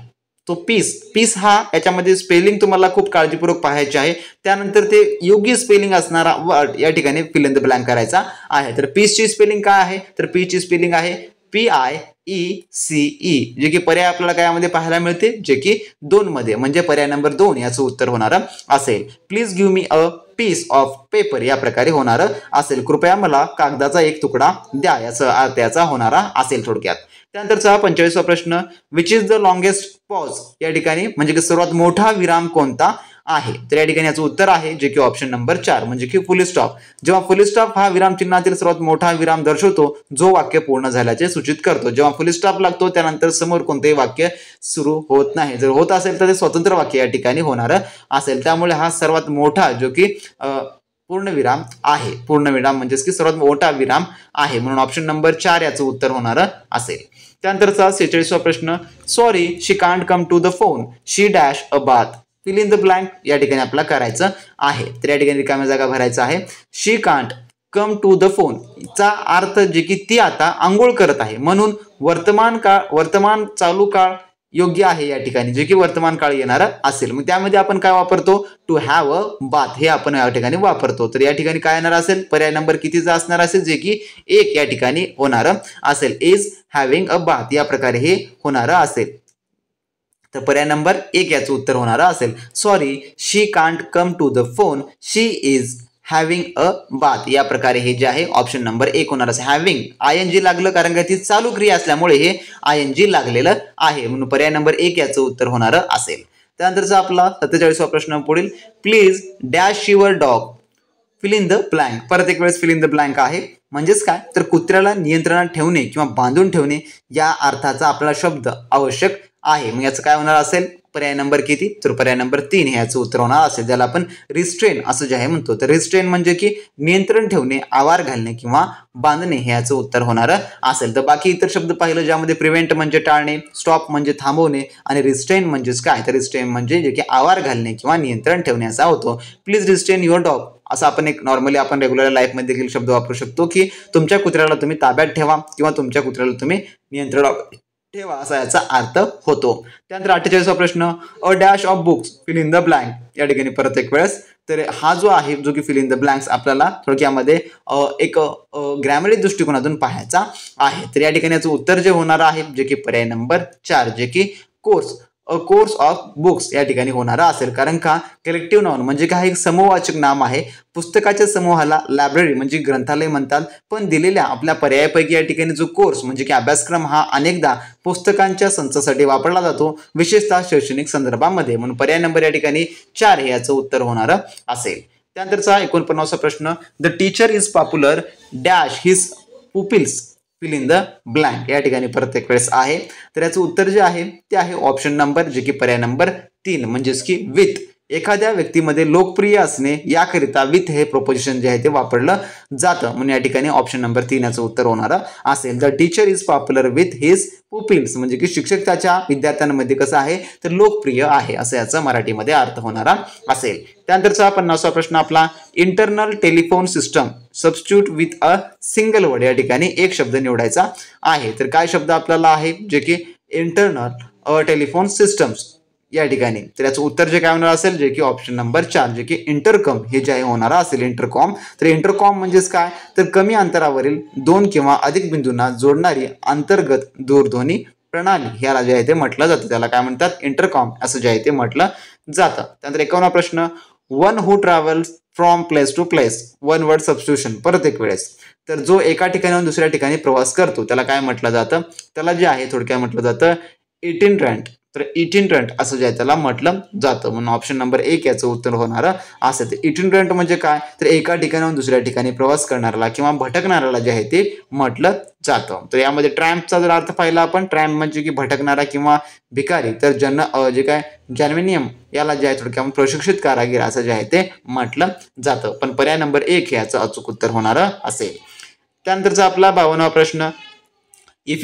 तो पीस हा याच्यामध्ये स्पेलिंग तुम्हाला खूप काळजीपूर्वक पाहायचे आहे. त्यानंतर ते योग्य स्पेलिंग असणारा वर्ड या ठिकाणी फिल इन द ब्लँक करायचा आहे. तर पीसची स्पेलिंग काय आहे, तर पीसची स्पेलिंग आहे PIECE, जे की पर्याय आपल्याला काय पाहायला मिळते, जे की 2 मध्ये म्हणजे पर्याय नंबर 2 याचं उत्तर होणार असेल. Please give me a piece of paper या प्रकारे होणार असेल. कृपया मला कागदाचा एक तुकडा द्या याचा अर्थ याचा होणारा असेल थोडक्यात. त्यानंतरचा 45वा प्रश्न, which is the longest pause. या ठिकाणी म्हणजे की सर्वात मोठा विराम कोणता आहे. तर या ठिकाणी याचं उत्तर आहे जे की ऑप्शन नंबर 4 म्हणजे की फुल स्टॉप. जेव्हा फुल स्टॉप हा विराम चिन्हातील सर्वात मोठा विराम दर्शवतो जो वाक्य पूर्ण झाल्याचे सूचित करतो. जेव्हा फुल स्टॉप लागतो त्यानंतर समोर कोणतेही वाक्य सुरू होत नाही. जर होत असेल तर ते स्वतंत्र वाक्य या ठिकाणी होणार असेल. त्यामुळे हा सर्वात मोठा जो की पूर्णविराम आहे. पूर्णविराम म्हणजेच की सर्वात मोठा विराम आहे. म्हणून ऑप्शन नंबर 4 याचं उत्तर होणार असेल. त्यानंतरचा 46वा प्रश्न, sorry she can't come to the phone, she dash a bath. Fill in the blank या ठिकाणी आपल्याला करायचं आहे. तर या ठिकाणी रिकाम्या जागा भरायचं आहे. She can't come to the phone चा अर्थ जे की ती आता आंघोळ करत आहे, म्हणून वर्तमान चालू काळ योग्य आहे या ठिकाणी, जे की वर्तमान काळ येणार असेल. मग त्यामध्ये आपण काय वापरतो, टू हॅव अ बाथ हे आपण या ठिकाणी वापरतो. तर या ठिकाणी काय येणार असेल, पर्याय नंबर कितीचा असणार असेल, जे की 1 या ठिकाणी होणार असेल. इज हॅव्हिंग अ बाथ या प्रकारे हे होणार असेल. तर पर्याय नंबर 1 याचं उत्तर होणार असेल. Sorry she can't come to the phone, she is having a bath या प्रकारे हे जे आहे ऑप्शन नंबर 1 होणार असेल. हॅव्हिंग ING लागलं कारण का ती चालू क्रिया असल्यामुळे हे ING लागलेलं आहे, म्हणून पर्याय नंबर 1 याचं उत्तर होणार असेल. त्यानंतरचा आपला 47वा प्रश्न पुढील. Please dash your dog fill in the blank. परत एक वेळेस फिल इन द ब्लँक आहे, म्हणजेच काय तर कुत्र्याला नियंत्रणात ठेवणे किंवा बांधून ठेवणे या अर्थाचा आपला शब्द आवश्यक आहे. मग याचं काय होणार असेल, पर्याय नंबर किती, तर पर्याय नंबर 3 हे याचं उत्तर होणार असेल, ज्याला आपण रिस्ट्रेन असं जे आहे म्हणतो. तर रिस्ट्रेन म्हणजे की नियंत्रण ठेवणे, आवार घालणे किंवा बांधणे हे याचं उत्तर होणार असेल. तर बाकी इतर शब्द पाहिलं ज्यामध्ये प्रिव्हेंट म्हणजे टाळणे, स्टॉप म्हणजे थांबवणे आणि रिस्ट्रेन म्हणजेच काय, तर रिस्ट्रेन म्हणजे जे की आवार घालणे किंवा नियंत्रण ठेवणे असा होतो. प्लीज रिस्ट्रेन युअर डॉग असं आपण एक नॉर्मली आपण रेग्युलर लाईफमध्ये देखील शब्द वापरू शकतो, की तुमच्या कुत्र्याला तुम्ही ताब्यात ठेवा किंवा तुमच्या कुत्र्याला तुम्ही नियंत्रणात ठेवा असा याचा अर्थ होतो. त्यानंतर 48वा प्रश्न. A dash of books fill in the blank या ठिकाणी परत एक वेळेस. तर हा जो आहे जो की फिल इन द ब्लँक्स आपल्याला थोडक्यामध्ये एक ग्रॅमरी दृष्टिकोनातून पाहायचा आहे. तर या ठिकाणी याचं उत्तर जे होणार आहे, जे की पर्याय नंबर 4 जे की course, a course of books या ठिकाणी होणार असेल. कारण का कलेक्टिव्ह नाउन म्हणजे काय, एक समूहवाचक नाम आहे. पुस्तकाच्या समूहाला लायब्ररी म्हणजे ग्रंथालय म्हणतात, पण दिलेल्या आपल्या पर्यायापैकी या ठिकाणी जो कोर्स म्हणजे की अभ्यासक्रम हा अनेकदा पुस्तकांच्या संचासाठी वापरला जातो, विशेषतः शैक्षणिक संदर्भामध्ये, म्हणून पर्याय नंबर या ठिकाणी 4 हे याचं उत्तर होणार असेल. त्यानंतरचा 49वा प्रश्न. The teacher is popular dash his pupils fill in the blank या ठिकाणी परत एक वेळेस आहे. तर याचं उत्तर जे आहे ते आहे ऑप्शन नंबर जे की पर्याय नंबर 3 म्हणजेच की विथ. एखाद्या व्यक्तीमध्ये लोकप्रिय असणे याकरिता विथ हे प्रोपोजिशन जे आहे ते वापरलं जातं, म्हणून या ठिकाणी ऑप्शन नंबर 3 याचं उत्तर होणार असेल. The teacher is popular with his pupils म्हणजे की शिक्षक त्याच्या विद्यार्थ्यांमध्ये कसं आहे तर लोकप्रिय आहे असं याचा मराठीमध्ये अर्थ होणारा असेल. त्यानंतरचा 50वा प्रश्न आपला. Internal telephone system substitute with a single word या ठिकाणी एक शब्द निवडायचा आहे. तर काय शब्द आपल्याला आहे, जे की इंटरनल टेलिफोन सिस्टम्स या ठिकाणी. तर याचं उत्तर जे काय होणार असेल, जे की ऑप्शन नंबर 4 जे की इंटरकॉम हे जे आहे होणार असेल. इंटरकॉम. तर इंटरकॉम म्हणजेच काय तर कमी अंतरावरील 2 किंवा अधिक बिंदूंना जोडणारी अंतर्गत दूरध्वनी प्रणाली ह्याला जे आहे ते म्हटलं जातं, त्याला काय म्हणतात इंटरकॉम असं जे आहे ते म्हटलं जातं. त्यानंतर 51वा प्रश्न. One who travels from place to place one word substitution परत एक वेळेस. तर जो एका ठिकाणाहून दुसऱ्या ठिकाणी प्रवास करतो त्याला काय म्हटलं जातं, त्याला जे आहे थोडक्यात म्हटलं जातं इटिनरंट. तर इटिनरंट असं जे आहे त्याला म्हटलं जातं, म्हणून ऑप्शन नंबर 1 याचं उत्तर होणार असेल. तर इटिनरंट म्हणजे काय तर एका ठिकाणाहून दुसऱ्या ठिकाणी प्रवास करणाऱ्याला किंवा भटकणाऱ्याला जे आहे ते म्हटलं जातं. तर यामध्ये ट्रॅम्पचा जर अर्थ पाहिला आपण, ट्रॅम्प म्हणजे की भटकणारा किंवा भिकारी, तर जे काय जर्मेनियम याला जे आहे थोडक्यात प्रशिक्षित कारागीर असं जे आहे ते म्हटलं जातं, पण पर्याय नंबर 1 याचं अचूक उत्तर होणार असेल. त्यानंतरचा आपला 52वा प्रश्न. If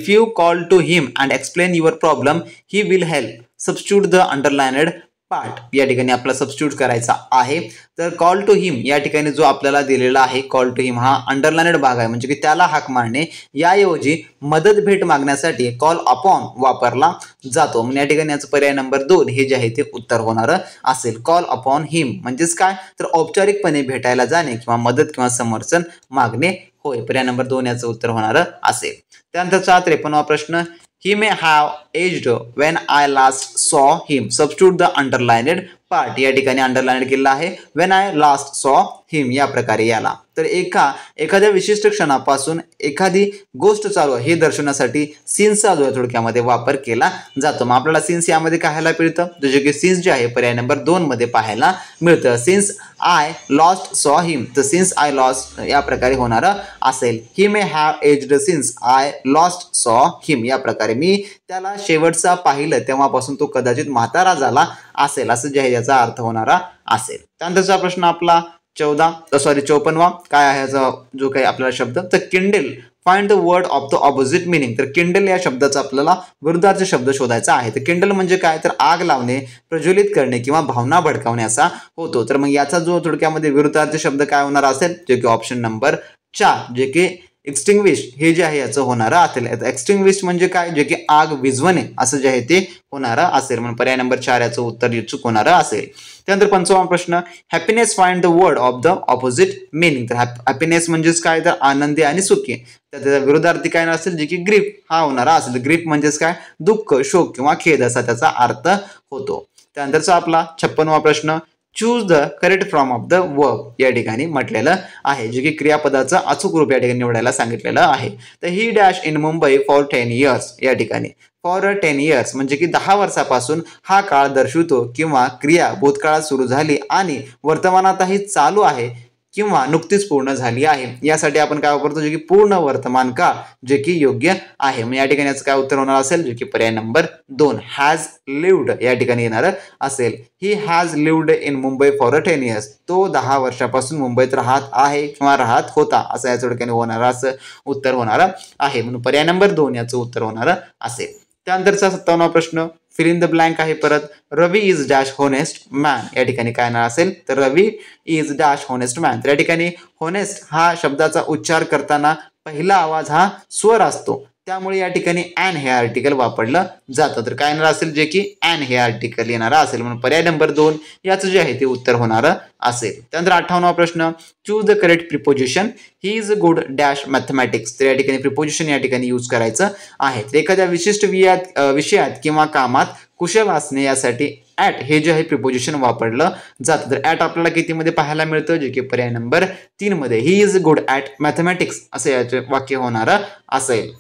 you call to him and explain your problem, he will help. Substitute the underlined part या ठिकाणी आपला सबस्टिट्यूट करायचा आहे. तर कॉल टू हिम या ठिकाणी जो आपल्याला दिलेला आहे कॉल टू हिम हा अंडरलाइन्ड भाग आहे, म्हणजे की त्याला हाक मारणे. याऐवजी मदत भेट मागण्यासाठी कॉल अपॉन वापरला जातो, म्हणजे या ठिकाणी याचं पर्याय नंबर 2 हे जे आहे ते उत्तर होणार असेल. कॉल अपॉन हिम म्हणजेच काय तर औपचारिकपणे भेटायला जाणे किंवा मदत किंवा समर्थन मागणे होय. पर्याय नंबर 2 याचं उत्तर होणार असेल. त्यानंतरचा 53वा प्रश्न. He may have aged when I last saw him. Substitute the underlined part या ठिकाणी अंडरलाइन्ड केलेला आहे when I last saw him या प्रकारे याला. तर एखाद्या विशिष्ट क्षणापासून एखादी गोष्ट चालू आहे हे दर्शवण्यासाठी सिन्सचा जो थोडक्यामध्ये वापर केला जातो. मग आपल्याला सिन्स यामध्ये पाहायला मिळतं, जे की सिन्स जे आहे पर्याय नंबर 2 मध्ये पाहायला मिळतं. सिन्स आय लॉस्ट सॉ हिम, तर सिन्स आय लॉस्ट या प्रकारे होणार असेल. He may have aged since I lost saw him या प्रकारे मी त्याला शेवटचा पाहिलं तेव्हापासून तो कदाचित म्हातारा झाला असेल असं जे आहे याचा अर्थ होणारा असेल. त्यानंतरचा प्रश्न आपला 54वा काय आहे जो काही आपल्याला शब्द तर Kindle find the word of the opposite meaning. तर किंडल या शब्दाचा आपल्याला विरुद्धार्थ शब्द शोधायचा आहे. तर किंडल म्हणजे काय, तर आग लावणे, प्रज्वलित करणे किंवा भावना भडकावणे असा होतो. तर मग याचा जो थोडक्यामध्ये विरुद्धार्थ शब्द काय होणार असेल, जे की ऑप्शन नंबर 4 जे की एक्सटिंग्विश हे जे आहे याचं होणारं असेल. एक्सटिंग्विश म्हणजे काय, जे की आग विझवणे असं जे आहे ते होणारं असेल. म्हणून पर्याय नंबर 4 याचं उत्तर चूक होणारं असेल. त्यानंतर 5वा प्रश्न, happiness find the word of the opposite meaning. तर हॅपीनेस म्हणजेच काय, तर आनंदी आणि सुखी. त्याचा विरुद्धार्थी काय असेल, जे की ग्रीफ हा होणारा असेल. ग्रीफ म्हणजेच काय, दुःख, शोक किंवा खेद असा त्याचा अर्थ होतो. त्यानंतरचा आपला 56वा प्रश्न, choose the correct form of the verb या ठिकाणी म्हटलेलं आहे, जे की क्रियापदाचं अचूक रूप या ठिकाणी निवडायला सांगितलेलं आहे. तर he dash in Mumbai for 10 years या ठिकाणी फॉर 10 years म्हणजे की 10 वर्षापासून हा काळ दर्शवतो किंवा क्रिया भूतकाळात सुरू झाली आणि वर्तमानातही चालू आहे किंवा नुकतीच पूर्ण झाली आहे. यासाठी आपण काय वापरतो, जे की पूर्ण वर्तमान काळ जे की योग्य आहे. मग या ठिकाणी याचं काय उत्तर होणार असेल, जे की पर्याय नंबर 2 हॅज लिव्ड या ठिकाणी येणार असेल. He has lived in Mumbai for 10 years. तो 10 वर्षापासून मुंबईत राहत आहे किंवा राहत होता असं या ठिकाणी होणार असं उत्तर होणार आहे. म्हणून पर्याय नंबर 2 याचं उत्तर होणार असेल. त्यानंतरचा 57वा प्रश्न, फिल इन द ब्लँक आहे परत. रवी इज डॅश होनेस्ट मॅन या ठिकाणी काय येणार असेल, तर रवी इज डॅश होनेस्ट मॅन. तर या ठिकाणी होनेस्ट हा शब्दाचा उच्चार करताना पहिला आवाज हा स्वर असतो, त्यामुळे या ठिकाणी ॲन हे आर्टिकल वापरलं जातं. तर काय येणार असेल, जे की ॲन हे आर्टिकल येणार असेल. म्हणून पर्याय नंबर 2 याचं जे आहे ते उत्तर होणार असेल. त्यानंतर 58वा प्रश्न, choose the correct preposition. He is a good dash mathematics. तर या ठिकाणी प्रिपोजिशन या ठिकाणी यूज करायचं आहे. तर एखाद्या विशिष्ट विषयात किंवा कामात कुशल असणे यासाठी ॲट हे जे आहे प्रिपोजिशन वापरलं जातं. तर ॲट आपल्याला कितीमध्ये पाहायला मिळतं, जे की पर्याय नंबर 3 मध्ये. He is good at mathematics असं याचे वाक्य होणार असेल.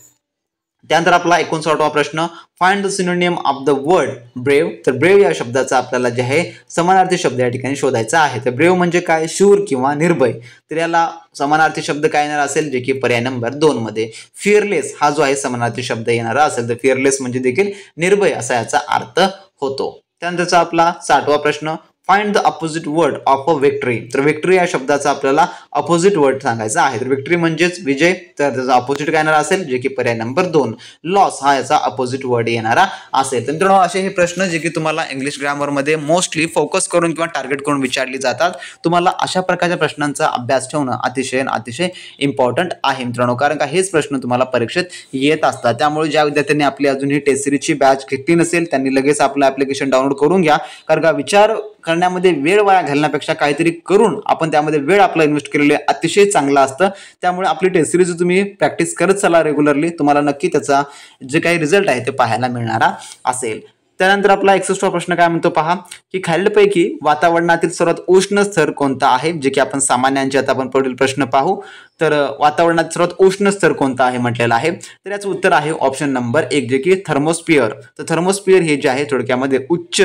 त्यानंतर आपला 59वा प्रश्न, find the synonym of the word brave. तर ब्रेव या शब्दाचा आपल्याला जे आहे समानार्थी शब्द या ठिकाणी शोधायचा आहे. तर ब्रेव म्हणजे काय, शूर किंवा निर्भय. तर याला समानार्थी शब्द काय येणार असेल, जे की पर्याय नंबर 2 मध्ये फिअरलेस हा जो आहे समानार्थी शब्द येणार असेल. तर फिअरलेस म्हणजे देखील निर्भय असा याचा अर्थ होतो. त्यानंतरचा आपला 60वा प्रश्न, find the opposite word of a victory. तर विक्ट्री या शब्दाचा आपल्याला अपोजिट वर्ड सांगायचा आहे. तर विक्ट्री म्हणजेच विजय, तर त्याचा अपोजिट काय येणार असेल, जे की पर्याय नंबर 2 लॉस हा याचा अपोजिट वर्ड येणारा असेल. तर मित्रांनो, असे हे प्रश्न जे की तुम्हाला इंग्लिश ग्रामरमध्ये मोस्टली फोकस करून किंवा टार्गेट करून विचारले जातात. तुम्हाला अशा प्रकारच्या प्रश्नांचा अभ्यास ठेवणं अतिशय इम्पॉर्टंट आहे मित्रांनो, कारण का हेच प्रश्न तुम्हाला परीक्षेत येत असतात. त्यामुळे ज्या विद्यार्थ्यांनी आपली अजून ही टेस्ट सिरीजची बॅच घेतली नसेल त्यांनी लगेच आपलं ऍप्लिकेशन डाउनलोड करून घ्या. कारण का विचार करण्यामध्ये वेळ वाया घालण्यापेक्षा काहीतरी करून आपण त्यामध्ये वेळ आपला इन्व्हेस्ट केलेले अतिशय चांगलं असतं. त्यामुळे आपली टेस्ट सिरीज तुम्ही प्रॅक्टिस करत चला रेग्युलरली, तुम्हाला नक्की त्याचा जे काही रिझल्ट आहे ते पाहायला मिळणारा असेल. त्यानंतर आपला 61वा प्रश्न काय म्हणतो पहा, की खालीलपैकी वातावरणातील सर्वात उष्ण स्तर कोणता आहे. जे की आपण सामान्यांचे आता आपण पुढील प्रश्न पाहू. तर वातावरणात सर्वात उष्ण स्तर कोणता आहे म्हटलेला आहे. तर याचं उत्तर आहे ऑप्शन नंबर 1 जे की थर्मोस्फिअर. तर थर्मोस्फिअर हे जे आहे थोडक्यामध्ये उच्च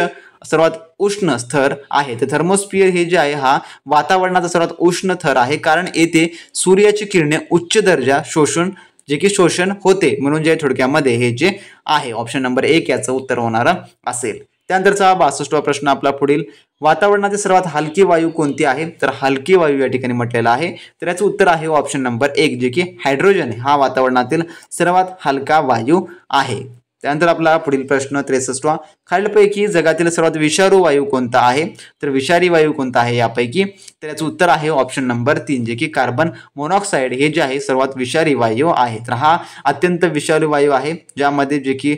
सर्वात उष्ण स्तर आहे. तर थर्मोस्फिअर हे जे आहे हा वातावरणाचा सर्वात उष्ण थर आहे, कारण येथे सूर्याची किरणे उच्च दर्जा शोषण होते, म्हणून जे थोडक्यामध्ये हे जे आहे ऑप्शन नंबर 1 याचं उत्तर होणार असेल. त्यानंतरचा 62वा प्रश्न आपला पुढील, वातावरणातील सर्वात हलकी वायू कोणती आहे. तर हलकी वायू या ठिकाणी म्हटलेला आहे. तर याचं उत्तर आहे ऑप्शन नंबर 1 जे की हायड्रोजन हा वातावरणातील सर्वात हलका वायू आहे. त्यानंतर आपला पुढील प्रश्न 63वा, खालीलपैकी जगातील सर्वात विषारू वायू कोणता आहे. तर विषारी वायू कोणता आहे यापैकी. तर याचं उत्तर आहे ऑप्शन नंबर 3 जे की कार्बन मोनॉक्साईड हे जे आहे सर्वात विषारी वायू आहे. तर हा अत्यंत विषारी वायू आहे, ज्यामध्ये जे की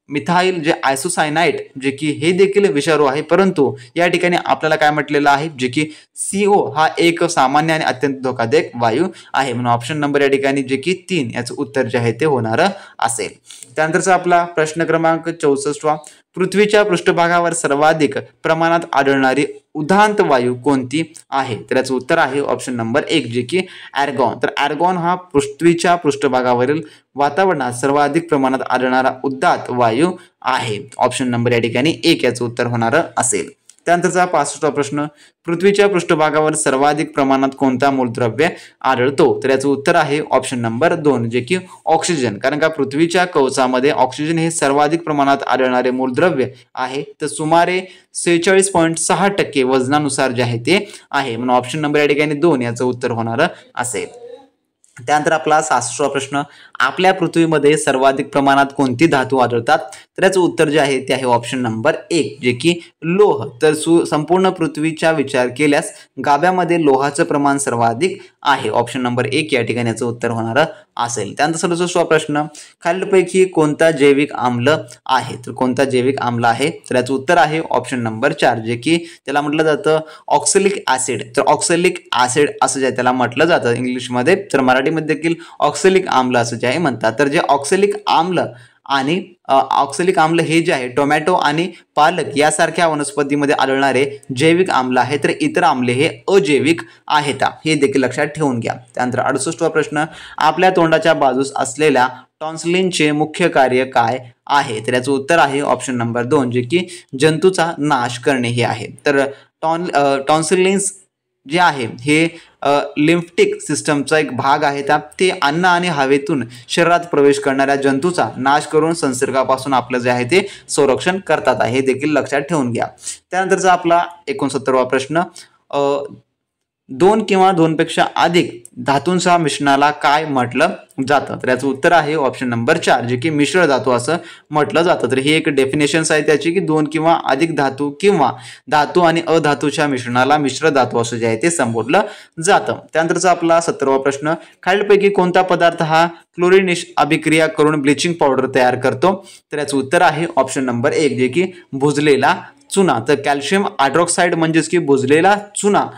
मिथाईल जे आयसोसायनाइड जे की हे देखील विषारू आहे, परंतु या ठिकाणी आपल्याला काय म्हटलेलं आहे, जे की CO हा एक सामान्य आणि अत्यंत धोकादायक वायू आहे. म्हणून ऑप्शन नंबर या ठिकाणी जे की 3 याचं उत्तर जे आहे ते होणार असेल. त्यानंतरचा आपला प्रश्न क्रमांक 64वा, पृथ्वीच्या पृष्ठभागावर सर्वाधिक प्रमाणात आढळणारी उदांत वायू कोणती आहे. तर याचं उत्तर आहे ऑप्शन नंबर 1 जे की आर्गॉन. तर आर्गॉन हा पृथ्वीच्या पृष्ठभागावरील वातावरणात सर्वाधिक प्रमाणात आढळणारा उदात्त वायू आहे. ऑप्शन नंबर या ठिकाणी 1 याचं उत्तर होणार असेल. त्यानंतरचा 65वा प्रश्न, पृथ्वीच्या पृष्ठभागावर सर्वाधिक प्रमाणात कोणता मूलद्रव्य आढळतो. तर याचं उत्तर आहे ऑप्शन नंबर 2 जे की ऑक्सिजन. कारण का पृथ्वीच्या कवचामध्ये ऑक्सिजन हे सर्वाधिक प्रमाणात आढळणारे मूलद्रव्य आहे. तर सुमारे 46.6% वजनानुसार जे आहे ते आहे. म्हणून ऑप्शन नंबर या ठिकाणी 2 याचं उत्तर होणार असेल. त्यानंतर आपला 66वा प्रश्न, आपल्या पृथ्वीमध्ये सर्वाधिक प्रमाणात कोणती धातू आढळतात? तर याचं उत्तर जे आहे ते आहे ऑप्शन नंबर 1 जे की लोह. तर संपूर्ण पृथ्वीचा विचार केल्यास गाभ्यामध्ये लोहाचं प्रमाण सर्वाधिक आहे. ऑप्शन नंबर 1 या ठिकाणी याचं उत्तर होणार असेल. त्यानंतर 67वा प्रश्न, खालीलपैकी कोणता जैविक आम्ल आहे? तर कोणता जैविक आम्ल आहे? तर याचं उत्तर आहे ऑप्शन नंबर 4 जे की त्याला म्हटलं जातं ऑक्सॅलिक ऍसिड. तर ऑक्सॅलिक ऍसिड असं जे त्याला म्हटलं जातं इंग्लिशमध्ये, तर मराठीमध्ये देखील ऑक्सॅलिक आम्ल असं जे आहे म्हणतात. तर जे ऑक्सॅलिक आम्ल हे जे आहे टोमॅटो आणि पालक यासारख्या वनस्पतीमध्ये आढळणारे जैविक आम्ल आहे. तर इतर आम्ले हे अजैविक आहेत, हे देखील लक्षात ठेवून घ्या. त्यानंतर 68वा प्रश्न, आपल्या तोंडाच्या बाजूस असलेल्या टॉन्सिलिनचे मुख्य कार्य काय आहे? तर याचं उत्तर आहे ऑप्शन नंबर 2 जे की जंतूचा नाश करणे हे आहे. तर टॉन्सिलिन्स जे आहे हे लिम्फटिक सिस्टमचा एक भाग आहे. ते अन्न आणि हवेतून शरीरात प्रवेश करणाऱ्या जंतूचा नाश करून संसर्गापासून आपलं जे आहे ते संरक्षण करतात, हे देखील लक्षात ठेवून घ्या. त्यानंतरचा आपला 69वा प्रश्न, 2 किंवा 2पेक्षा अधिक धातूंच्या मिश्रणाला काय म्हटलं जातं? तर याचं उत्तर आहे ऑप्शन नंबर 4 जे की मिश्र धातू असं म्हटलं जातं. तर ही एक डेफिनेशन्स आहे त्याची की 2 किंवा अधिक धातू किंवा धातू आणि अधातूच्या मिश्रणाला मिश्र धातू असं जे आहे ते संबोधलं जातं. त्यानंतरचा आपला 17वा प्रश्न, खालीलपैकी कोणता पदार्थ हा क्लोरिनेशन अभिक्रिया करून ब्लिचिंग पावडर तयार करतो? तर याचं उत्तर आहे ऑप्शन नंबर 1 जे की बुजलेला चुना. तर कॅल्शियम हायड्रॉक्साईड म्हणजेच की बुजलेला चुना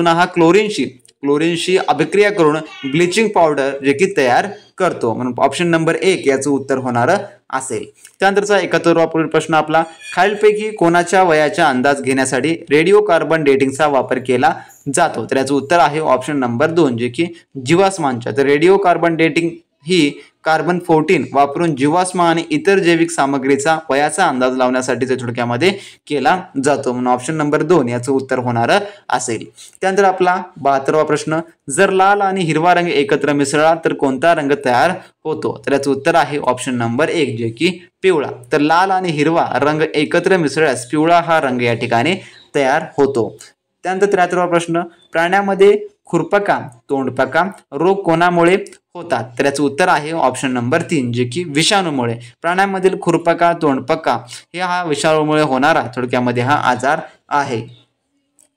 हा क्लोरीनशी अभिक्रिया करून ब्लिचिंग पावडर जे की तयार करतो, म्हणून ऑप्शन नंबर 1 याचं उत्तर होणार असेल. त्यानंतरचा 71वा प्रश्न आपला, खालीलपैकी कोणाच्या वयाचा अंदाज घेण्यासाठी रेडिओ कार्बन डेटिंगचा वापर केला जातो? तर याचं उत्तर आहे ऑप्शन नंबर 2 जे की जीवाश्मांच्या. तर रेडिओ कार्बन डेटिंग ही कार्बन 14 वापरून जीवाश्म आणि इतर जैविक सामग्रीचा वयाचा अंदाज लावण्यासाठी थोडक्यामध्ये केला जातो, म्हणून ऑप्शन नंबर 2 याचं उत्तर होणार असेल. त्यानंतर आपला 72वा प्रश्न, जर लाल आणि हिरवा रंग एकत्र मिसळला तर कोणता रंग तयार होतो? तर याचं उत्तर आहे ऑप्शन नंबर 1 जे की पिवळा. तर लाल आणि हिरवा रंग एकत्र मिसळल्यास पिवळा हा रंग या ठिकाणी तयार होतो. त्यानंतर 73वा प्रश्न, प्राण्यामध्ये खुरपका तोंडपका रोग कोणामुळे होतात? तर याचं उत्तर आहे ऑप्शन नंबर 3 जे की विषाणूमुळे. प्राण्यामधील खुरपका तोंडपका हे हा विषाणूमुळे होणारा थोडक्यामध्ये हा आजार आहे.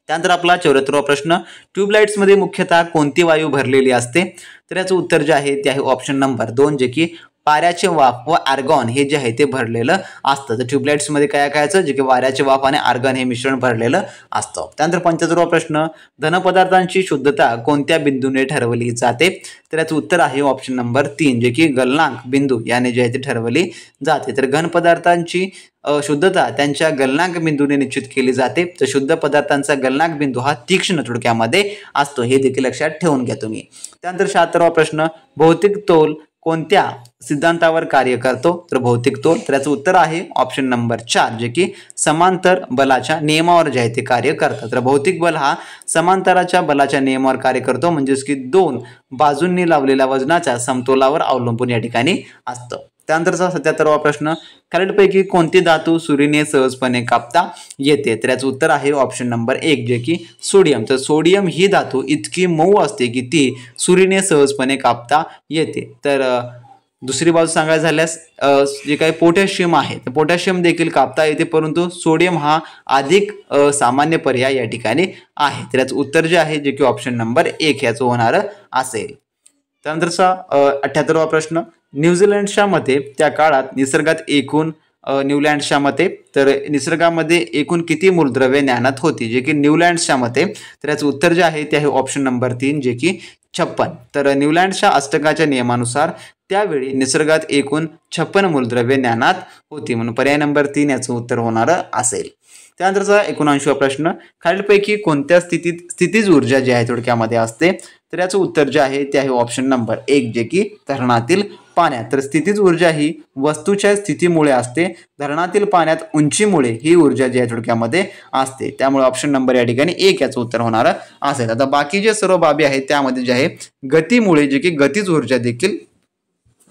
त्यानंतर आपला 74वा प्रश्न, ट्यूबलाइट्समध्ये मुख्यतः कोणती वायू भरलेली असते? तर याचं उत्तर जे आहे ते आहे ऑप्शन नंबर 2 जे की वाऱ्याचे वाफ व आर्गॉन हे जे आहे ते भरलेलं असतं. तर ट्यूबलाइट्समध्ये काय कायचं जे की वाऱ्याचे वाफ आणि आर्गॉन हे मिश्रण भरलेलं असतं. त्यानंतर 75वा प्रश्न, धनपदार्थांची शुद्धता कोणत्या बिंदूने ठरवली जाते? तर याचं उत्तर आहे ऑप्शन नंबर 3 जे की गलनांक बिंदू याने जे आहे ते ठरवली जाते. तर घन पदार्थांची शुद्धता त्यांच्या गलनांक बिंदूने निश्चित केली जाते. तर शुद्ध पदार्थांचा गलनांक बिंदू हा तीक्ष्ण थोडक्यामध्ये असतो, हे देखील लक्षात ठेवून घ्या तुम्ही. त्यानंतर 76वा प्रश्न, भौतिक तोल कोणत्या सिद्धांतावर कार्य करतो? तर भौतिक तोल. तर याचं उत्तर आहे ऑप्शन नंबर 4 जे की समांतर बलाच्या नियमावर जे आहे ते कार्य करतात. तर भौतिक बल हा समांतराच्या बलाच्या नियमावर कार्य करतो, म्हणजेच की 2 बाजूंनी लावलेल्या वजनाच्या समतोलावर अवलंबून या ठिकाणी असतं. त्यानंतरचा 77वा प्रश्न, खालीलपैकी कोणती धातू सुरीने सहजपणे कापता येते? तर याचं उत्तर आहे ऑप्शन नंबर 1 जे की सोडियम. तर सोडियम ही धातू इतकी मऊ असते की ती सुरीने सहजपणे कापता येते. तर दुसरी बाजू सांगायला झाल्यास जे काही पोटॅशियम आहे तर पोटॅशियम देखील कापता येते, परंतु सोडियम हा अधिक सामान्य पर्याय या ठिकाणी आहे. तर याचं उत्तर जे आहे जे की ऑप्शन नंबर 1 याचं होणार असेल. त्यानंतरचा 78वा प्रश्न, न्यूझीलंडच्या मते त्या काळात निसर्गामध्ये एकूण किती मूलद्रव्ये ज्ञानात होती? जे की न्यूलँड्सच्या मते. तर याचं उत्तर जे आहे ते आहे ऑप्शन नंबर 3 जे की 56. तर न्यूलँडच्या अष्टकाच्या नियमानुसार त्यावेळी निसर्गात एकूण 56 मूलद्रव्ये ज्ञानात होती, म्हणून पर्याय नंबर 3 याचं उत्तर होणार असेल. त्यानंतरचा 79वा प्रश्न, खालीलपैकी कोणत्या स्थितीज ऊर्जा जी आहे थोडक्यामध्ये असते? तर याचं उत्तर जे आहे ते आहे ऑप्शन नंबर 1 जे की धरणातील पाण्यात. तर स्थितीज ऊर्जा ही वस्तूच्या स्थितीमुळे असते, धरणातील पाण्यात उंचीमुळे ही ऊर्जा जी आहे थोडक्यामध्ये असते, त्यामुळे ऑप्शन नंबर या ठिकाणी 1 याचं उत्तर होणार असेल. आता बाकी जे सर्व बाबी आहेत त्यामध्ये जे आहे गतीमुळे जे की गतीज ऊर्जा देखील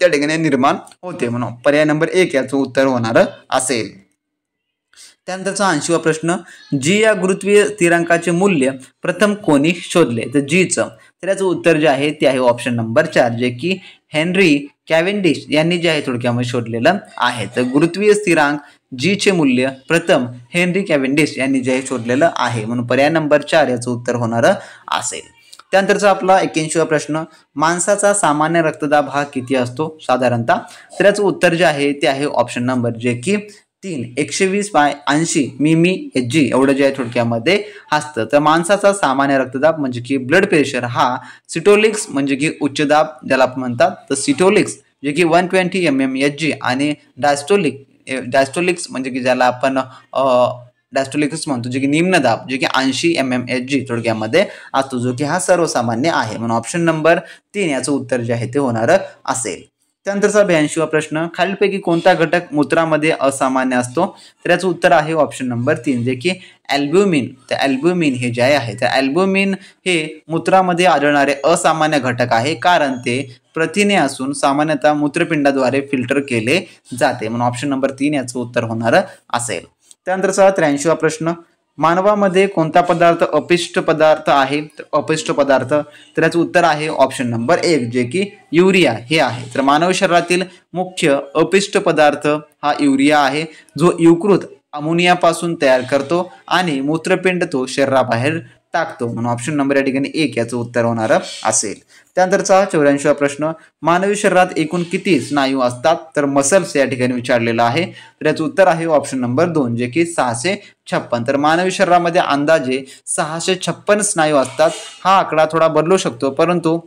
त्या ठिकाणी निर्माण होते, म्हणून पर्याय नंबर 1 याचं उत्तर होणार असेल. त्यानंतरचा 80वा प्रश्न, जी या गुरुत्वीय स्थिरांकाचे मूल्य प्रथम कोणी शोधले? तर जीचं. तर याचं उत्तर जे आहे ते आहे ऑप्शन नंबर 4 जे की हेनरी कॅव्हेंडिश यांनी जे आहे थोडक्यामध्ये शोधलेलं आहे. तर गुरुत्वीय स्थिरांक जी चे मूल्य प्रथम हेनरी कॅव्हेंडिश यांनी जे आहे शोधलेलं आहे, म्हणून पर्याय नंबर 4 याचं उत्तर होणार असेल. त्यानंतरचा आपला 81वा प्रश्न, माणसाचा सामान्य रक्तदाब हा किती असतो साधारणतः? तर याचं उत्तर जे आहे ते आहे ऑप्शन नंबर जे की 3 120/80 मिमी Hg एवढं जे आहे थोडक्यामध्ये असतं. तर माणसाचा सामान्य रक्तदाब म्हणजे की ब्लड प्रेशर हा सिटोलिक्स म्हणजे की उच्च दाब ज्याला आपण म्हणतात, तर सिटोलिक्स जे की 120 mmHg आणि डायस्टोलिक्स म्हणजे की ज्याला आपण डायस्टोलिक्स म्हणतो जे की निम्न दाब जे की 80 mmHg थोडक्यामध्ये असतो, जो की हा सर्वसामान्य आहे, म्हणून ऑप्शन नंबर 3 याचं उत्तर जे आहे ते होणार असेल. त्यानंतरचा 82वा प्रश्न, खालीलपैकी कोणता घटक मूत्रामध्ये असामान्य असतो? तर याचं उत्तर आहे ऑप्शन नंबर 3 जे की अल्ब्युमिन. तर अल्ब्युमिन हे जे आहे तर अल्ब्युमिन हे मूत्रामध्ये आढळणारे असामान्य घटक आहे, कारण ते प्रथिने असून सामान्यतः मूत्रपिंडाद्वारे फिल्टर केले जाते, म्हणून ऑप्शन नंबर 3 याचं उत्तर होणार असेल. त्यानंतरचा 83वा प्रश्न, मानवामध्ये कोणता पदार्थ अपिष्ट पदार्थ आहे? अपिष्ट पदार्थ, तर याचं उत्तर आहे ऑप्शन नंबर 1 जे की युरिया हे आहे. तर मानव शरीरातील मुख्य अपिष्ट पदार्थ हा युरिया आहे, जो यकृत अमोनियापासून तयार करतो आणि मूत्रपिंड तो शरीराबाहेर टाकतो, म्हणून ऑप्शन नंबर या ठिकाणी 1 याचं उत्तर होणार असेल. त्यानंतरचा 84वा प्रश्न, मानवी शरीरात एकूण किती स्नायू असतात? तर मसल्स या ठिकाणी विचारलेलं आहे. तर याचं उत्तर आहे ऑप्शन नंबर 2 जे की 656. तर मानवी शरीरामध्ये अंदाजे 656 स्नायू असतात. हा आकडा थोडा बदलू शकतो, परंतु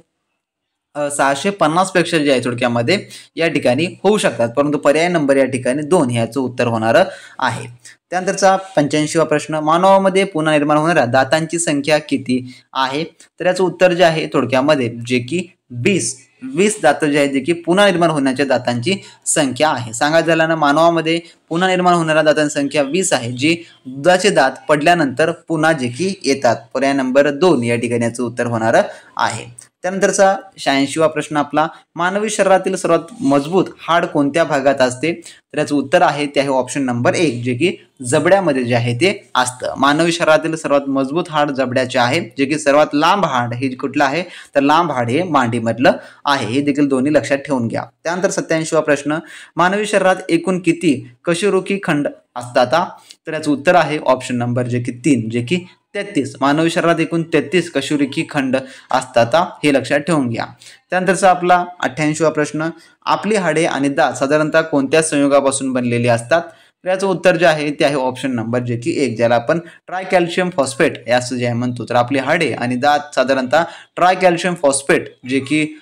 650 पेक्षा जे आहे थोडक्यामध्ये या ठिकाणी होऊ शकतात, परंतु पर्याय नंबर या ठिकाणी 2 याचं उत्तर होणार आहे. त्यानंतरचा 85वा प्रश्न, मानवामध्ये पुन्हा निर्माण होणाऱ्या दातांची संख्या किती आहे? तर याचं उत्तर जे आहे थोडक्यामध्ये जे की 20 दात जे आहेत जे की पुन्हा निर्माण होण्याच्या दातांची संख्या आहे. सांगायचं झालं ना, मानवामध्ये पुन्हा निर्माण होणाऱ्या दातांची संख्या 20 आहे, जी दुधाचे दात पडल्यानंतर पुन्हा जे की येतात. पर्याय नंबर 2 या ठिकाणी याचं उत्तर होणार आहे. त्यानंतरचा 86वा प्रश्न आपला, मानवी शरीरातील सर्वात मजबूत हाड कोणत्या भागात असते? तर याचं उत्तर आहे ते आहे ऑप्शन नंबर 1 जे की जबड्यामध्ये जे आहे ते असतं. मानवी शरीरातील सर्वात मजबूत हाड जबड्याचे आहे, जे की सर्वात लांब हाड हे कुठलं आहे? तर लांब हाड हे मांडीमधलं आहे. हे देखील दोन्ही लक्षात ठेवून घ्या. त्यानंतर 87वा प्रश्न, मानवी शरीरात एकूण किती कशेरुकी खंड असतात? तर याचं उत्तर आहे ऑप्शन नंबर जे की 3 जे की 33. मानवी शरीरात एकूण 33 कशेरुकी खंड असतात, हे लक्षात ठेवून घ्या. त्यानंतरचा आपला 88वा प्रश्न, आपली हाडे आणि दात साधारणतः कोणत्या संयोगापासून बनलेली असतात? तर याचं उत्तर जे आहे ते आहे ऑप्शन नंबर जे की 1 ज्याला आपण ट्रायकॅल्शियम फॉस्फेट असं जे आहे म्हणतो. तर आपली हाडे आणि दात साधारणतः ट्रायकॅल्शियम फॉस्फेट जे की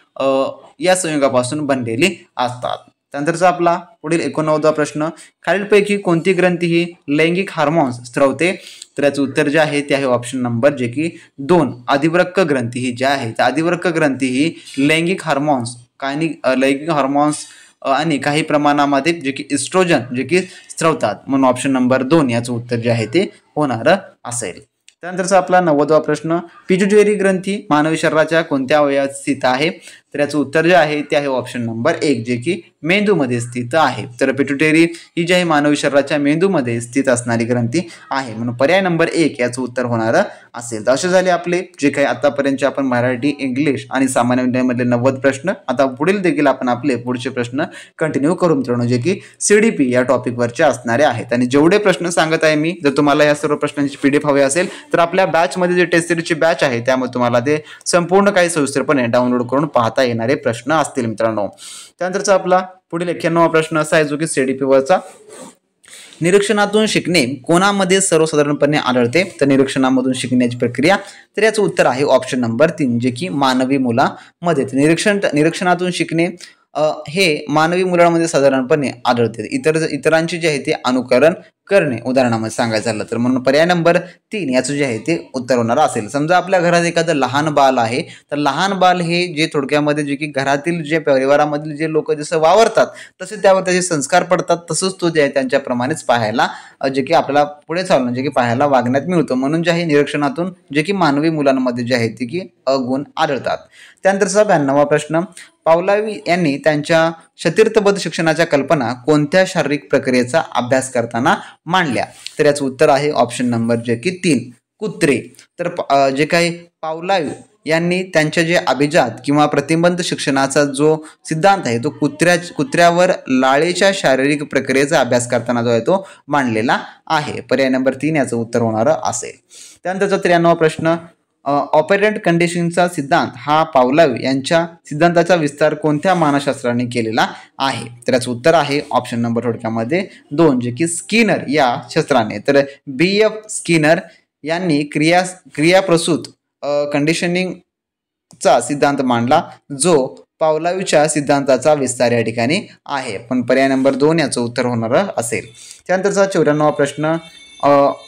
या संयोगापासून बनलेली असतात. त्यानंतरचा आपला पुढील 89वा प्रश्न, खालीलपैकी कोणती ग्रंथी ही लैंगिक हार्मोन्स स्त्रवते? तर याचं उत्तर जे आहे ते आहे ऑप्शन नंबर जे की 2 अधिवृक्क ग्रंथी ही ज्या आहे. अधिवृक्क ग्रंथी ही लैंगिक हार्मोन्स आणि काही प्रमाणामध्ये जे की इस्ट्रोजन जे की स्त्रवतात, म्हणून ऑप्शन नंबर 2 याचं उत्तर जे आहे ते होणार असेल. त्यानंतरचा आपला 90वा प्रश्न, पिट्युटरी ग्रंथी मानवी शरीराच्या कोणत्या अवयवात स्थित आहे? तर याचं उत्तर जे आहे ते आहे ऑप्शन नंबर 1 जे की मेंदूमध्ये स्थित आहे. तर पिट्युटरी ही जी आहे मानवी शरीराच्या मेंदूमध्ये स्थित असणारी ग्रंथी आहे, म्हणून पर्याय नंबर 1 याचं उत्तर होणार असेल. तर असे झाले आपले जे काही आतापर्यंतचे आपण मराठी, इंग्लिश आणि सामान्य विज्ञानामधले 90 प्रश्न. आता पुढील देखील आपण आपले पुढचे प्रश्न कंटिन्यू करू मित्रांनो, जे की CDP या टॉपिकवरचे असणारे आहेत. आणि जेवढे प्रश्न सांगत आहे मी, जर तुम्हाला या सर्व प्रश्नांची PDF हवी असेल तर आपल्या बॅचमध्ये जे टेस्ट सिरीजची बॅच आहे त्यामध्ये तुम्हाला ते संपूर्ण काही सविस्तरपणे डाउनलोड करून पाहता येणारे प्रश्न असतील मित्रांनो. त्यानंतरचा आपला पुढील 91वा प्रश्न असा आहे जो की CDP वरचा, निरीक्षणातून शिकणे कोणामध्ये सर्वसाधारणपणे आढळते? तर निरीक्षणामधून शिकण्याची प्रक्रिया, तर याचं उत्तर आहे ऑप्शन नंबर 3 जे की मानवी मुलामध्ये. निरीक्षणातून शिकणे हे मानवी मुलांमध्ये साधारणपणे आढळते. इतरांचे जे आहे ते अनुकरण करणे उदाहरणामध्ये सांगायचं झालं तर, म्हणून पर्याय नंबर 3 याचं जे आहे ते उत्तर होणार असेल. समजा आपल्या घरात एखादं लहान बाल आहे, तर लहान बाल हे जे थोडक्यामध्ये जे की घरातील जे परिवारामधील जे लोक जसं वावरतात तसे त्यावर त्याचे संस्कार पडतात, तसंच तो जे आहे त्यांच्याप्रमाणेच पाहायला जे की आपल्याला पुढे चालणं जे की पाहायला वागण्यात मिळतं, म्हणून जे आहे निरीक्षणातून जे की मानवी मुलांमध्ये जे आहे ते की अगुण आढळतात. त्यानंतरचा 92वा प्रश्न, पावलावी यांनी त्यांच्या सतीर्थबद्ध शिक्षणाच्या कल्पना कोणत्या शारीरिक प्रक्रियेचा अभ्यास करताना मांडल्या? तर याचं उत्तर आहे ऑप्शन नंबर जे की 3 कुत्रे. तर जे काही पावलावी यांनी त्यांच्या जे अभिजात किंवा प्रतिबंध शिक्षणाचा जो सिद्धांत आहे तो कुत्र्यावर लाळेच्या शारीरिक प्रक्रियेचा अभ्यास करताना जो आहे तो मांडलेला आहे. पर्याय नंबर 3 याचं उत्तर होणार असेल. त्यानंतरचा 93वा प्रश्न, ऑपरेंट कंडिशनिंगचा सिद्धांत हा पावलोव यांच्या सिद्धांताचा विस्तार कोणत्या मानसशास्त्राने केलेला आहे? तर याचं उत्तर आहे ऑप्शन नंबर थोडक्यामध्ये 2 जे की स्किनर या शास्त्राने. तर BF स्किनर यांनी क्रियाप्रसूत कंडिशनिंगचा सिद्धांत मांडला जो पावलोवच्या सिद्धांताचा विस्तार या ठिकाणी आहे. पण पर्याय नंबर 2 याचं उत्तर होणार असेल. त्यानंतरचा 94वा प्रश्न,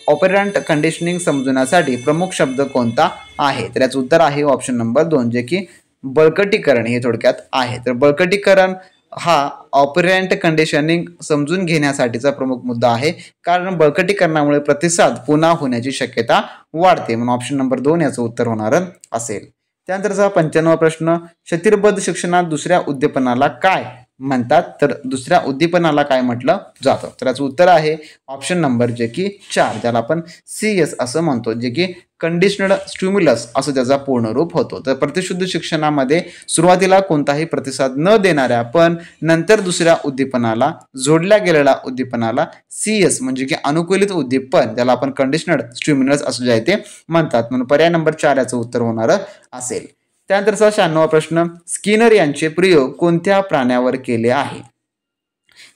ऑपरेंट कंडिशनिंग समजण्यासाठी प्रमुख शब्द कोणता आहे? तर याचं उत्तर आहे ऑप्शन नंबर 2 जे की बळकटीकरण हे थोडक्यात आहे. तर बळकटीकरण हा ऑपरेंट कंडिशनिंग समजून घेण्यासाठीचा प्रमुख मुद्दा आहे, कारण बळकटीकरणामुळे प्रतिसाद पुन्हा होण्याची शक्यता वाढते. म्हणून ऑप्शन नंबर 2 याचं उत्तर होणार असेल. त्यानंतरचा 95वा प्रश्न, क्षतिबद्ध शिक्षणात दुसऱ्या उद्दीपनाला काय म्हणतात? तर दुसऱ्या उद्दीपनाला काय म्हटलं जातं? तर याचं उत्तर आहे ऑप्शन नंबर जे की 4 ज्याला आपण CS असं म्हणतो, जे की कंडिशनड स्टिम्युलस असं त्याचा पूर्ण रूप होतो. तर प्रतिशुद्ध शिक्षणामध्ये सुरुवातीला कोणताही प्रतिसाद न देणाऱ्या पण नंतर दुसऱ्या उद्दीपनाला जोडल्या गेलेल्या उद्दीपनाला CS म्हणजे की अनुकूलित उद्दीपन ज्याला आपण कंडिशनड स्टिम्युलस असं जे आहे ते म्हणतात. म्हणून पर्याय नंबर 4 याचं उत्तर होणार असेल. त्यानंतरचा 96वा प्रश्न, स्किनर यांचे प्रयोग कोणत्या प्राण्यावर केले आहे?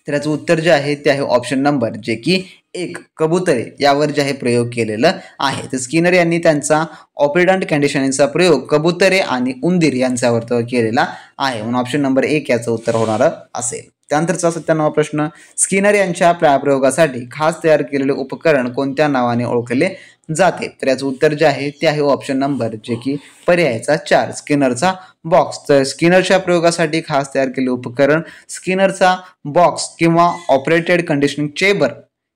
तर याचं उत्तर जे आहे ते आहे ऑप्शन नंबर जे की 1 कबुतरे यावर जे आहे प्रयोग केलेला आहे. तर स्किनर यांनी त्यांचा ऑपरेंट कंडिशनिंगचा प्रयोग कबुतरे आणि उंदीर यांच्यावर केलेला आहे. म्हणून ऑप्शन नंबर 1 याचं उत्तर होणार असेल. त्यानंतरचा 97वा प्रश्न, स्किनर यांच्या प्रयोगासाठी खास तयार केलेले उपकरण कोणत्या नावाने ओळखले जाते? तर याचं उत्तर जे आहे ते आहे ऑप्शन नंबर जे की पर्यायचा 4 स्किनरचा बॉक्स. तर स्किनरच्या प्रयोगासाठी खास तयार केलेले उपकरण स्किनरचा बॉक्स किंवा ऑपरेटेड कंडिशनिंग चेंबर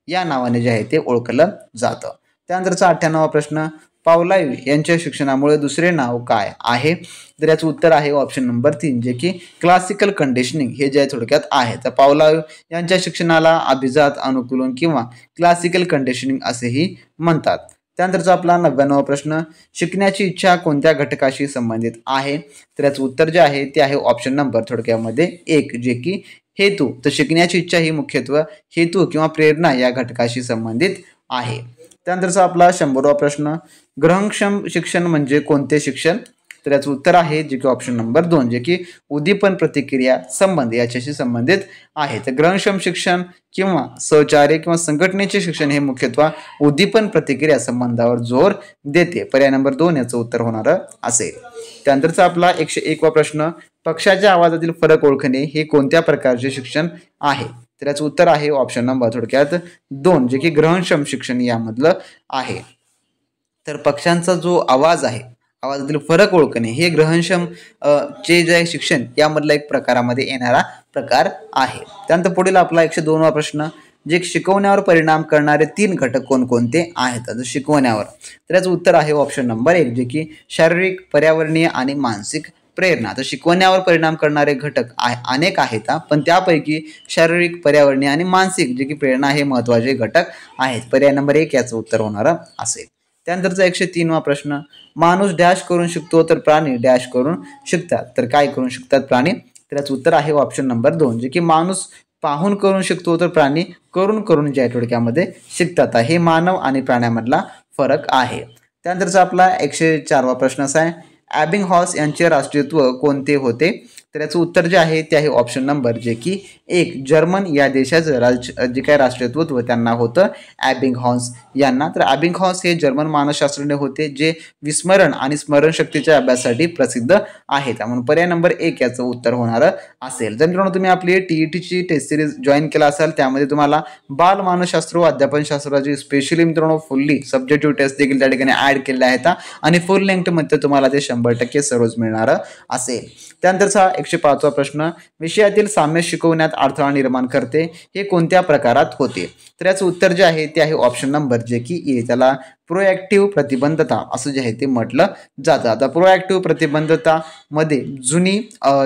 या नावाने जे आहे ते ओळखलं जातं. त्यानंतरचा 98वा प्रश्न, पावलोव यांच्या शिक्षणामुळे दुसरे नाव काय आहे? तर याचं उत्तर आहे ऑप्शन नंबर 3 जे की क्लासिकल कंडिशनिंग हे जे थोडक्यात आहे. तर पावलोव यांच्या शिक्षणाला अभिजात अनुकूलन किंवा क्लासिकल कंडिशनिंग असेही म्हणतात. त्यानंतरचा आपला 99वा प्रश्न, शिकण्याची इच्छा कोणत्या घटकाशी संबंधित आहे? तर याचं उत्तर जे आहे ते आहे ऑप्शन नंबर थोडक्यामध्ये 1 जे की हेतू. तर शिकण्याची इच्छा ही मुख्यत्वे हेतू किंवा प्रेरणा या घटकाशी संबंधित आहे. त्यानंतरचा आपला 100वा प्रश्न, ग्रहणक्षम शिक्षण म्हणजे कोणते शिक्षण? तर याचं उत्तर आहे जे की ऑप्शन नंबर 2 जे की उद्दीपन प्रतिक्रिया संबंध याच्याशी संबंधित आहे. तर ग्रहणक्षम शिक्षण किंवा सहचार्य किंवा संघटनेचे शिक्षण हे मुख्यत्वे उद्दीपन प्रतिक्रिया संबंधावर जोर देते. पर्याय नंबर 2 याचं उत्तर होणार असेल. त्यानंतरचा आपला 101वा प्रश्न, पक्षाच्या आवाजातील फरक ओळखणे हे कोणत्या प्रकारचे शिक्षण आहे? तर याचं उत्तर आहे ऑप्शन नंबर थोडक्यात 2 जे की ग्रहणक्षम शिक्षण यामधलं आहे. तर पक्षांचा जो आवाज आहे, आवाजातील फरक ओळखणे हे ग्रहणक्षम चे जे शिक्षण यामधला एक प्रकारामध्ये येणारा प्रकार आहे. त्यानंतर पुढील आपला 102वा प्रश्न, जे शिकवण्यावर परिणाम करणारे 3 घटक कोणकोणते आहेत? शिकवण्यावर तर याचं उत्तर आहे ऑप्शन नंबर 1 जे की शारीरिक, पर्यावरणीय आणि मानसिक प्रेरणा. तर शिकवण्यावर परिणाम करणारे घटक अनेक आहेत, पण त्यापैकी शारीरिक, पर्यावरणीय आणि मानसिक जे की प्रेरणा हे महत्त्वाचे घटक आहेत. पर्याय नंबर 1 याचं उत्तर होणार असेल. त्यानंतरचा 103वा प्रश्न, माणूस डॅश करून शिकतो तर प्राणी डॅश करून शिकतात. तर काय करून शिकतात प्राणी? तर याचं उत्तर आहे ऑप्शन नंबर 2 जे की माणूस पाहून करून शिकतो तर प्राणी करून ज्या थोडक्यामध्ये शिकतात. हे मानव आणि प्राण्यामधला फरक आहे. त्यानंतरचा आपला 104वा प्रश्न असा आहे, एबिंगहॉस यांचे राष्ट्रीयत्व कोणते होते? तर याचं उत्तर जे आहे ते आहे ऑप्शन नंबर जे की 1 जर्मन या देशाचं जे काय राष्ट्रीयत्व त्यांना होतं एबिंगहॉस यांना. तर एबिंगहॉस हे जर्मन मानसशास्त्रज्ञ होते जे विस्मरण आणि स्मरणशक्तीच्या अभ्यासासाठी प्रसिद्ध आहेत. म्हणून पर्याय नंबर 1 याचं उत्तर होणार असेल. जर मित्रांनो तुम्ही आपली TETची टेस्ट सिरीज जॉईन केला असाल त्यामध्ये तुम्हाला बाल मानसशास्त्र व अध्यापनशास्त्राची स्पेशली मित्रांनो फुल्ली सब्जेक्टिव्ह टेस्ट देखील त्या ठिकाणी ॲड केलेल्या आहेत आणि फुल लेंथमध्ये तुम्हाला ते 100% सर्वच मिळणार असेल. त्यानंतरचा 105वा प्रश्न, विषयातील साम्य शिकवण्यात अडथळा निर्माण करते हे कोणत्या प्रकारात होते? तर याचं उत्तर जे आहे ते आहे ऑप्शन नंबर जे की ए त्याला प्रोएक्टिव्ह प्रतिबंधता असं जे आहे ते म्हटलं जातं. आता प्रोएक्टिव्ह प्रतिबंधता मध्ये जुनी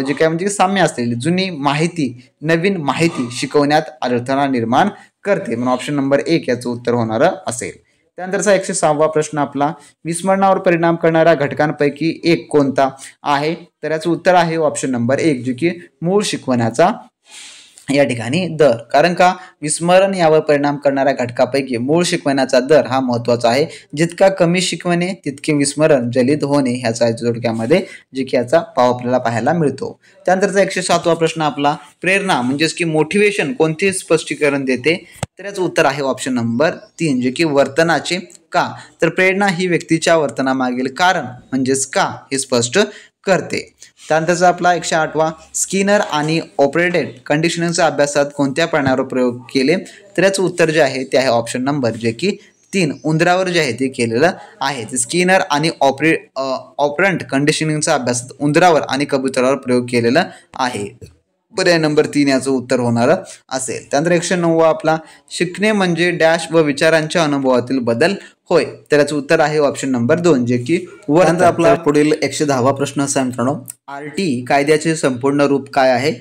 जे काय म्हणजे साम्य असलेली जुनी माहिती नवीन माहिती शिकवण्यात अडथळा निर्माण करते. म्हणून ऑप्शन नंबर 1 याचं उत्तर होणार असेल. त्यानंतरचा 106वा प्रश्न आपला, विस्मरणावर परिणाम करणाऱ्या घटकांपैकी एक कोणता आहे? तर याचं उत्तर आहे ऑप्शन नंबर 1, जे की मूळ शिकवण्याचा या ठिकाणी दर. कारण का विस्मरण यावर परिणाम करणाऱ्या घटकापैकी मूळ शिकवण्याचा दर हा महत्वाचा आहे. जितका कमी शिकवणे तितके विस्मरण जलिद होणे ह्याचा थोडक्यामध्ये जे की याचा भाव आपल्याला पाहायला मिळतो. त्यानंतरचा 107वा प्रश्न आपला, प्रेरणा म्हणजेच की मोटिवेशन कोणते स्पष्टीकरण देते? तर याचं उत्तर आहे ऑप्शन नंबर 3, जे की वर्तनाचे. का? तर प्रेरणा ही व्यक्तीच्या वर्तनामागील कारण म्हणजेच का हे स्पष्ट करते. त्यानंतरचा आपला 108वा, स्किनर आणि ऑपरेटेड कंडिशनिंगच्या अभ्यासात कोणत्या प्राण्यावर प्रयोग केले? तर याचं उत्तर जे आहे ते आहे ऑप्शन नंबर जे की 3, उंदरावर जे आहे ते केलेलं आहे. स्किनर आणि ऑपरंट कंडिशनिंगच्या अभ्यासात उंदरावर आणि कबुतरावर प्रयोग केलेला आहे. पर्याय नंबर 3 याचं उत्तर होणार असेल. त्यानंतर 109वा आपला, शिकणे म्हणजे डॅश व विचारांच्या अनुभवातील बदल होय. तर याचं उत्तर आहे ऑप्शन नंबर 2, जे की वर. आपला पुढील 110वा प्रश्न असा मित्रांनो, RT कायद्याचे संपूर्ण रूप काय आहे?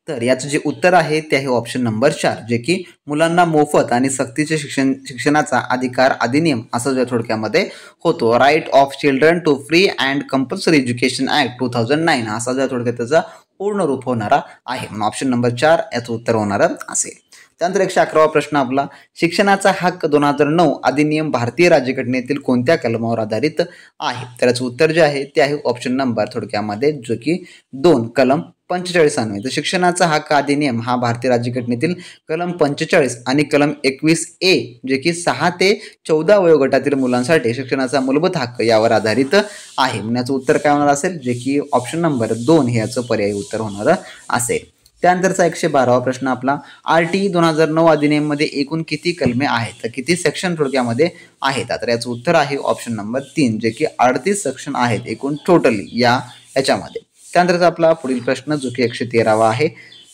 तर याचं जे उत्तर आहे ते आहे ऑप्शन नंबर 4, जे की मुलांना मोफत आणि सक्तीचे शिक्षणाचा अधिकार अधिनियम असं जे थोडक्यामध्ये होतो. Right of children to free and compulsory education act 2009 असा जो थोडक्यात त्याचा पूर्ण रूप होणारा आहे. म्हणून ऑप्शन नंबर 4 याचं उत्तर होणार असेल. त्यानंतर 111वा प्रश्न आपला, शिक्षणाचा हक्क 2009 अधिनियम भारतीय राज्यघटनेतील कोणत्या कलमावर आधारित आहे? तर याचं उत्तर जे आहे ते आहे ऑप्शन नंबर थोडक्यामध्ये जो की 2, कलम 45 अन्वये. तर शिक्षणाचा हक्क अधिनियम हा भारतीय राज्यघटनेतील कलम 45 आणि कलम 21A जे की 6 ते 14 वयोगटातील मुलांसाठी शिक्षणाचा मूलभूत हक्क यावर आधारित आहे. याचं उत्तर काय होणार असेल? जे की ऑप्शन नंबर 2 हे याचं पर्यायी उत्तर होणार असेल. त्यानंतरचा 112वा प्रश्न आपला, RT 2009 अधिनियम मध्ये एकूण किती कलमे आहेत? तर किती सेक्शन थोडक्यामध्ये आहेत? तर याचं उत्तर आहे ऑप्शन नंबर 3, जे की 38 सेक्शन आहेत एकूण टोटली याच्यामध्ये. त्यानंतरचा आपला पुढील प्रश्न जो की 113वा आहे,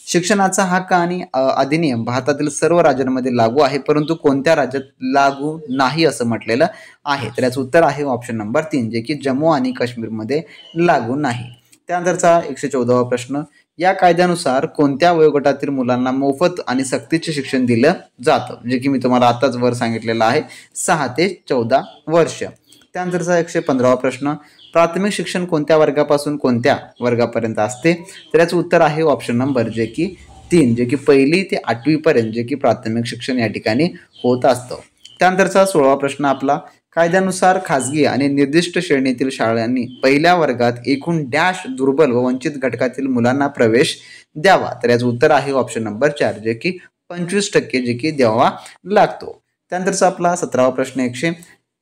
शिक्षणाचा हक्क आणि अधिनियम भारतातील सर्व राज्यांमध्ये लागू आहे परंतु कोणत्या राज्यात लागू नाही असं म्हटलेलं आहे? तर याचं उत्तर आहे ऑप्शन नंबर 3, जे की जम्मू आणि काश्मीरमध्ये लागू नाही. त्यानंतरचा 114वा प्रश्न, या कायद्यानुसार कोणत्या वयोगटातील मुलांना मोफत आणि सक्तीचे शिक्षण दिलं जातं? जे की मी तुम्हाला आताच वर सांगितलेलं आहे, 6 ते 14 वर्ष. त्यानंतरचा 115वा प्रश्न, प्राथमिक शिक्षण कोणत्या वर्गापासून कोणत्या वर्गापर्यंत असते? तर याचं उत्तर आहे ऑप्शन नंबर जे की 3, जे की 1ली ते 8वी पर्यंत जे की प्राथमिक शिक्षण या ठिकाणी होत असतं. त्यानंतरचा 16वा प्रश्न आपला, कायद्यानुसार खाजगी आणि निर्दिष्ट श्रेणीतील शाळांनी पहिल्या वर्गात एकूण डॅश दुर्बल व वंचित घटकातील मुलांना प्रवेश द्यावा? तर याचं उत्तर आहे ऑप्शन नंबर 4, जे की 25% जे की द्यावा लागतो. त्यानंतरचा आपला 17वा प्रश्न,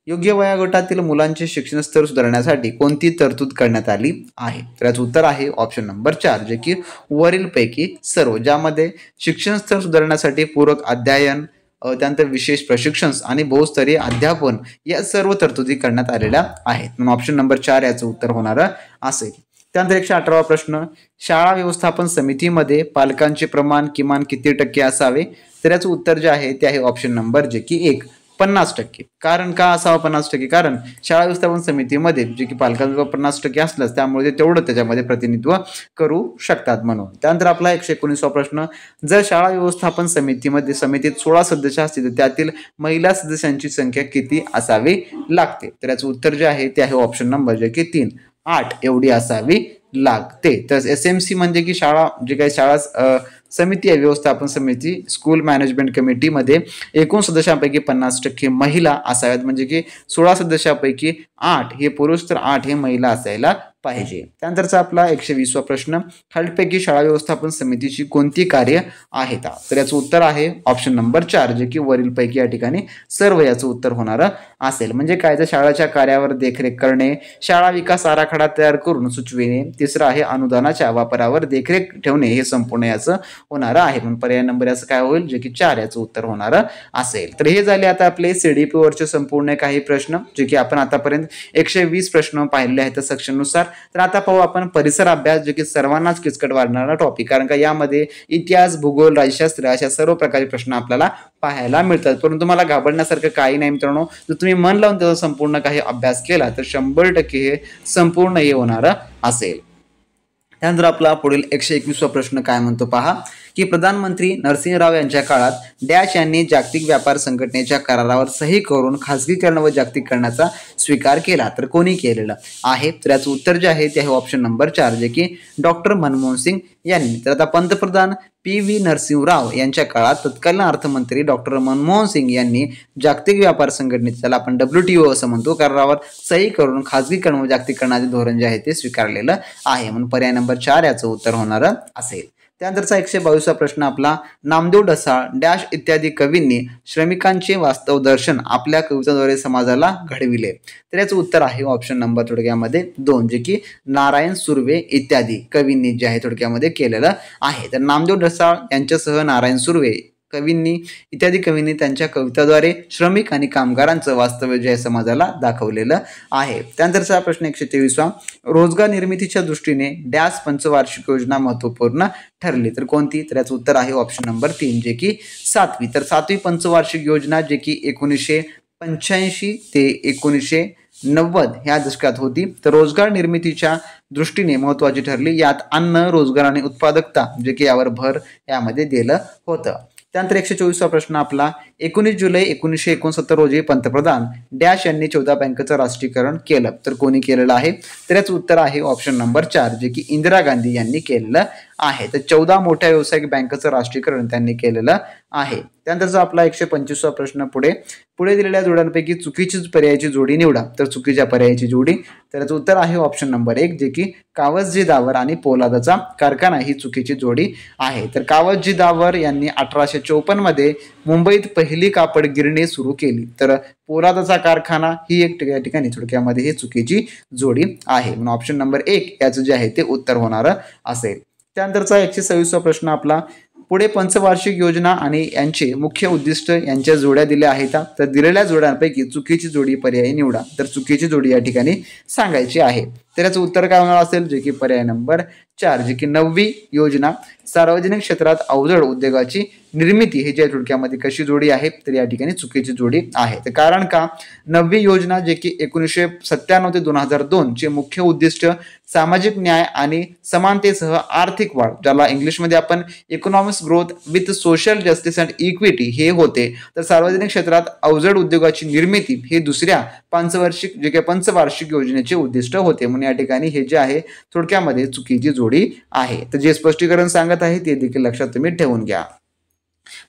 योग्य वयोगटातील मुलांचे शिक्षण स्तर सुधारण्यासाठी कोणती तरतूद करण्यात आली आहे? तर याचं उत्तर आहे ऑप्शन नंबर 4, जे की वरीलपैकी सर्व, ज्यामध्ये शिक्षण स्तर सुधारण्यासाठी पूरक अध्ययन, त्यानंतर विशेष प्रशिक्षण आणि बहुस्तरीय अध्यापन या सर्व तरतुदी करण्यात आलेल्या आहेत. म्हणून ऑप्शन नंबर 4 याचं उत्तर होणार असेल. त्यानंतर 118वा प्रश्न, शाळा व्यवस्थापन समितीमध्ये पालकांचे प्रमाण किमान किती टक्के असावे? तर याचं उत्तर जे आहे ते आहे ऑप्शन नंबर जे की 1, 50%. कारण का असावं 50%? कारण शाळा व्यवस्थापन समितीमध्ये जे की पालकांचं 50% असलंच त्यामुळे ते तेवढं त्याच्यामध्ये प्रतिनिधित्व करू शकतात म्हणून. त्यानंतर आपला 119वा प्रश्न, जर शाळा व्यवस्थापन समितीत 16 सदस्य असतील तर त्यातील महिला सदस्यांची संख्या किती असावी लागते? तर याचं उत्तर जे आहे ते आहे ऑप्शन नंबर जे की 3, 8 एवढी असावी लागते. तर SMC म्हणजे की शाळा जे काही शाळा समिती आहे, व्यवस्थापन समिती, स्कूल मॅनेजमेंट कमिटीमध्ये एकूण सदस्यांपैकी 50% महिला असाव्यात. म्हणजे की 16 सदस्यांपैकी 8 हे पुरुष तर 8 हे महिला असायला पाहिजे. त्यानंतरचा आपला 120वा प्रश्न, खालीलपैकी शाळा व्यवस्थापन समितीची कोणती कार्य आहेत? तर याचं उत्तर आहे ऑप्शन नंबर 4, जे की वरीलपैकी या ठिकाणी सर्व याचं उत्तर होणार असेल. म्हणजे काय? तर शाळेच्या कार्यावर देखरेख करणे, शाळा विकास आराखडा तयार करून सुचविणे, तिसरं आहे अनुदानाच्या वापरावर देखरेख ठेवणे, हे संपूर्ण याचं होणार आहे. म्हणून पर्याय नंबर याचं काय होईल? जे की 4 याचं उत्तर होणार असेल. तर हे झाले आता आपले CDP वरचे संपूर्ण काही प्रश्न, जे की आपण आतापर्यंत 120 प्रश्न पाहिले आहेत सेक्शननुसार. तर आता पाहू आपण परिसर अभ्यास, जे की सर्वांनाच किचकट वाढणारा टॉपिक, कारण का यामध्ये इतिहास, भूगोल, राज्यशास्त्र अशा सर्व प्रकारचे प्रश्न आपल्याला पाहायला मिळतात. परंतु मला घाबरण्यासारखं काही नाही मित्रांनो. जर तुम्ही मन लावून त्याचा संपूर्ण काही अभ्यास केला तर 100% हे संपूर्ण हे होणार असेल. त्यानंतर आपला पुढील 121वा प्रश्न काय म्हणतो पहा, की प्रधानमंत्री नरसिंहराव यांच्या काळात डॅश यांनी जागतिक व्यापार संघटनेच्या करारावर सही करून खासगीकरण व जागतिकीकरणाचा स्वीकार केला, तर कोणी केलेलं आहे? तर याचं उत्तर जे आहे ते आहे ऑप्शन नंबर 4 जे की डॉक्टर मनमोहन सिंग यांनी. तर आता पंतप्रधान PV नरसिंहराव यांच्या काळात तत्कालीन अर्थमंत्री डॉक्टर मनमोहन सिंग यांनी जागतिक व्यापार संघटनेचे, त्याला आपण WTO असं म्हणतो, करारावर सही करून खासगीकरण व जागतिकीकरणाचे धोरण जे आहे ते स्वीकारलेलं आहे. म्हणून पर्याय नंबर 4 याचं उत्तर होणार असेल. त्यानंतरचा 122वा प्रश्न आपला, नामदेव ढसाळ डॅश इत्यादी कवींनी श्रमिकांचे वास्तव दर्शन आपल्या कविताद्वारे समाजाला घडविले. तर याचं उत्तर आहे ऑप्शन नंबर थोडक्यामध्ये 2 जे की नारायण सुर्वे इत्यादी कवींनी जे आहे थोडक्यामध्ये केलेलं आहे. तर नामदेव ढसाळ यांच्यासह नारायण सुर्वे इत्यादी कवींनी त्यांच्या कविताद्वारे श्रमिक आणि कामगारांचं वास्तव्य जे समाजाला दाखवलेलं आहे. त्यानंतरचा प्रश्न 123वा, रोजगार निर्मितीच्या दृष्टीने डॅश पंचवार्षिक योजना महत्वपूर्ण ठरली, तर कोणती? तर याचं उत्तर आहे ऑप्शन नंबर 3 जे की 7वी. तर 7वी पंचवार्षिक योजना जे की 1985 ते 1990 ह्या दशकात होती. तर रोजगार निर्मितीच्या दृष्टीने महत्वाची ठरली. यात अन्न, रोजगार आणि उत्पादकता जे की यावर भर यामध्ये दिलं होतं. त्यानंतर 124वा प्रश्न आपला, 19 जुलै 1969 रोजी पंतप्रधान डॅश यांनी 14 बँकेचं राष्ट्रीयकरण केलं, तर कोणी केलेलं आहे? तर याचं उत्तर आहे ऑप्शन नंबर 4 जे की इंदिरा गांधी यांनी केलेलं आहे. तर 14 मोठ्या व्यावसायिक बँकेचं राष्ट्रीयकरण त्यांनी केलेलं आहे. त्यानंतरचा आपला 125वा प्रश्न पुढे दिलेल्या जोड्यांपैकी चुकीची पर्यायाची जोडी निवडा, तर चुकीच्या पर्यायाची जोडी, तर याचं उत्तर आहे ऑप्शन नंबर 1 जे की कावसजी दावर आणि पोलादाचा कारखाना ही चुकीची जोडी आहे. तर कावसजी दावर यांनी 1854 मध्ये मुंबईत पहिली कापड गिरणी सुरू केली, तर पोलादाचा कारखाना ही एक या ठिकाणी थोडक्यामध्ये ही चुकीची जोडी आहे. म्हणून ऑप्शन नंबर 1 याचं जे आहे ते उत्तर होणार असेल. त्यानंतरचा 126वा प्रश्न आपला, पुढे पंचवार्षिक योजना आणि यांचे मुख्य उद्दिष्ट यांच्या जोड्या दिल्या आहेत, तर दिलेल्या जोड्यांपैकी चुकीची जोडी पर्यायी निवडा, तर चुकीची जोडी या ठिकाणी सांगायची आहे. तर याचं उत्तर काय होणार असेल? जे की पर्याय नंबर 4 जे की 9वी योजना सार्वजनिक क्षेत्रात अवजड उद्योगाची निर्मिती ही ज्या थोडक्यामध्ये कशी जोडी आहे, तर या ठिकाणी चुकीची जोडी आहे. तर कारण का 9वी योजना जे की 1997 ते 2002 चे मुख्य उद्दिष्ट सामाजिक न्याय आणि समानतेसह आर्थिक वाढ, ज्याला इंग्लिशमध्ये आपण economic growth with social justice and equity हे होते. तर सार्वजनिक क्षेत्रात अवजड उद्योगाची निर्मिती हे दुसऱ्या पंचवार्षिक योजनेचे उद्दिष्ट होते. म्हणून या ठिकाणी हे जे आहे थोडक्यामध्ये चुकीची जोडी आहे. तर जे स्पष्टीकरण सांगत आहे ते देखील लक्षात तुम्ही ठेवून घ्या.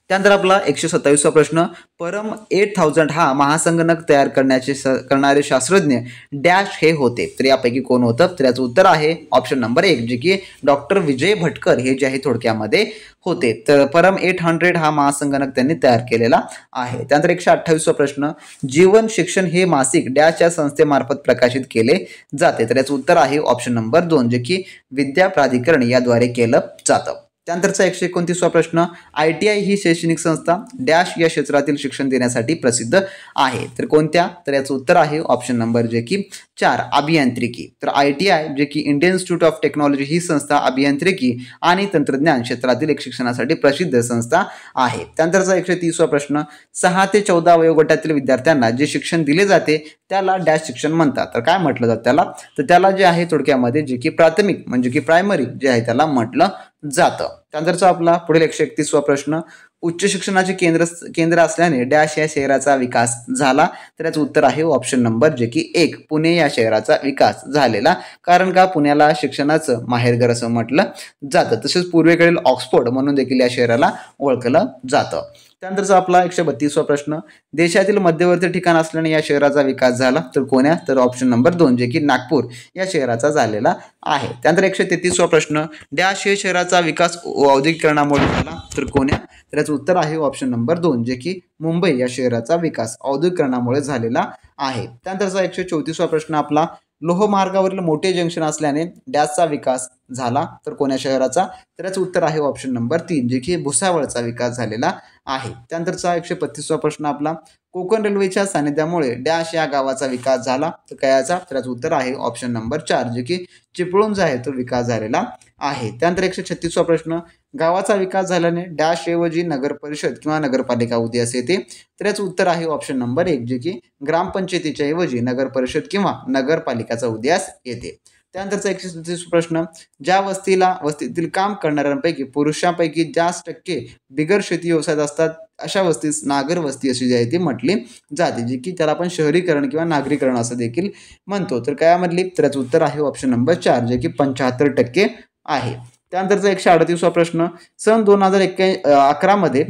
त्यानंतर आपला 127वा प्रश्न, परम 8000 हा महासंगणक तयार करणारे शास्त्रज्ञ डॅश हे होते, तर यापैकी कोण होतं? तर याचं उत्तर आहे ऑप्शन नंबर 1 जे की डॉक्टर विजय भटकर हे जे आहे थोडक्यामध्ये होते. तर परम 800 हा महासंगणक त्यांनी तयार केलेला आहे. त्यानंतर 128वा प्रश्न, जीवन शिक्षण हे मासिक डॅश या संस्थेमार्फत प्रकाशित केले जाते, तर याचं उत्तर आहे ऑप्शन नंबर 2 जे की विद्या प्राधिकरण याद्वारे केलं जातं. त्यानंतरचा 129वा प्रश्न, ITI ही शैक्षणिक संस्था डॅश या क्षेत्रातील शिक्षण देण्यासाठी प्रसिद्ध आहे, तर कोणत्या? तर याचं उत्तर आहे ऑप्शन नंबर जे की 4 अभियांत्रिकी. तर ITI जे की इंडियन इन्स्टिट्यूट ऑफ टेक्नॉलॉजी ही संस्था अभियांत्रिकी आणि तंत्रज्ञान क्षेत्रातील एक शिक्षणासाठी प्रसिद्ध संस्था आहे. त्यानंतरचा 130वा प्रश्न, 6 ते 14 वयोगटातील विद्यार्थ्यांना जे शिक्षण दिले जाते त्याला डॅश शिक्षण म्हणतात, तर काय म्हटलं जातं त्याला? तर त्याला जे आहे थोडक्यामध्ये जे की प्राथमिक म्हणजे की प्रायमरी जे आहे त्याला म्हटलं जातं. त्यानंतरचा आपला पुढील 131वा प्रश्न, उच्च शिक्षणाचे केंद्र असल्याने डॅश या शहराचा विकास झाला, तर याचं उत्तर आहे ऑप्शन नंबर जे की 1 पुणे या शहराचा विकास झालेला. कारण का पुण्याला शिक्षणाचं माहेरघर असं म्हटलं जातं. तसेच पूर्वेकडील ऑक्सफोर्ड म्हणून देखील या शहराला ओळखलं जातं. त्यानंतरचा आपला 132वा प्रश्न, देशातील मध्यवर्ती ठिकाण असल्याने या शहराचा विकास झाला, तर कोण्या? तर ऑप्शन नंबर 2 जे की नागपूर या शहराचा झालेला आहे. त्यानंतर 133वा प्रश्न, डॅश हे शहराचा विकास औद्योगिकरणामुळे झाला, तर कोण्या? तर याचं उत्तर आहे ऑप्शन नंबर 2 जे की मुंबई या शहराचा विकास औद्योगिकरणामुळे झालेला आहे. त्यानंतरचा 134वा प्रश्न आपला, लोहमार्गावरील मोठे जंक्शन असल्याने डॅशचा विकास झाला, तर कोण्या शहराचा? तर याचं उत्तर आहे ऑप्शन नंबर 3 जे की भुसावळचा विकास झालेला आहे. त्यानंतरचा 135वा प्रश्न आपला, कोकण रेल्वेच्या सानिध्यामुळे डॅश या गावाचा विकास झाला, तर कयाचा? तर याचं उत्तर आहे ऑप्शन नंबर 4 जे की चिपळूण जो आहे तो विकास झालेला आहे. त्यानंतर 136वा प्रश्न, गावाचा विकास झाल्याने डॅश ऐवजी नगर परिषद किंवा नगरपालिका उदयास येते, तर याचं उत्तर आहे ऑप्शन नंबर 1 जे की ग्रामपंचायतीच्या ऐवजी नगर परिषद किंवा नगरपालिकाचा उदयास येते. त्यानंतरचा 137 प्रश्न, ज्या वस्तीतील काम करणाऱ्यांपैकी पुरुषांपैकी जास्त टक्के बिगर शेती व्यवसायात असतात अशा वस्तीस नागर वस्ती अशी जी आहे ती म्हटली जाते, जी की त्याला आपण शहरीकरण किंवा नागरीकरण असं देखील म्हणतो. तर त्यामधली त्याचं उत्तर आहे ऑप्शन नंबर 4 जे की 75% आहे. त्यानंतरचा 138 प्रश्न, सन 2011 मध्ये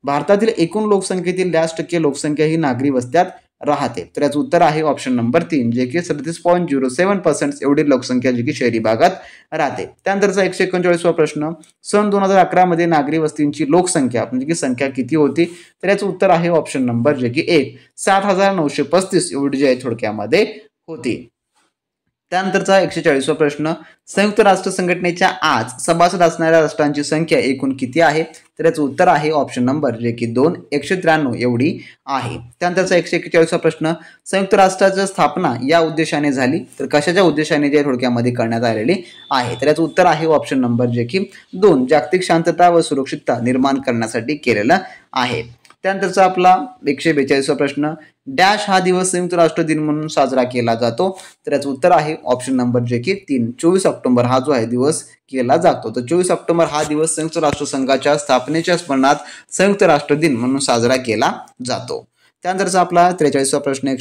भारतातील एकूण लोकसंख्येतील डॅश टक्के लोकसंख्या ही नागरी वस्त्यात राहते. तर याचं उत्तर आहे ऑप्शन नंबर 3 जे की 37.07% एवढी लोकसंख्या जी की शहरी भागात राहते. त्यानंतरचा 139 प्रश्न, सन 2011 मध्ये नागरी वस्तींची लोकसंख्या म्हणजे की संख्या किती होती? तर याचं उत्तर आहे ऑप्शन नंबर जे की 1 7,935 एवढी जी आहे थोडक्यामध्ये होती. त्यानंतरचा 140 प्रश्न, संयुक्त राष्ट्र संघटनेच्या आज सभासद असणाऱ्या राष्ट्रांची संख्या एकूण किती आहे? तर याचं उत्तर आहे ऑप्शन नंबर जे की 2 193 एवढी आहे. त्यानंतरचा 141 प्रश्न, संयुक्त राष्ट्राची स्थापना या उद्देशाने झाली, तर कशाच्या उद्देशाने जे थोडक्यामध्ये करण्यात आलेली आहे? तर याचं उत्तर आहे ऑप्शन नंबर जे की 2 जागतिक शांतता व सुरक्षितता निर्माण करण्यासाठी केलेलं आहे. त्यानंतरचा आपला 142 प्रश्न, डॅश हा दिवस संयुक्त राष्ट्र दिन म्हणून साजरा केला जातो? तर याचं उत्तर आहे ऑप्शन नंबर जे की 3 24 ऑक्टोबर हा जो आहे दिवस केला जातो. तर 24 ऑक्टोबर हा दिवस संयुक्त राष्ट्र संघाच्या स्थापनेच्या स्मरणार्थ संयुक्त राष्ट्र दिन म्हणून साजरा केला जातो. त्यानंतरचा आपला 43 प्रश्न,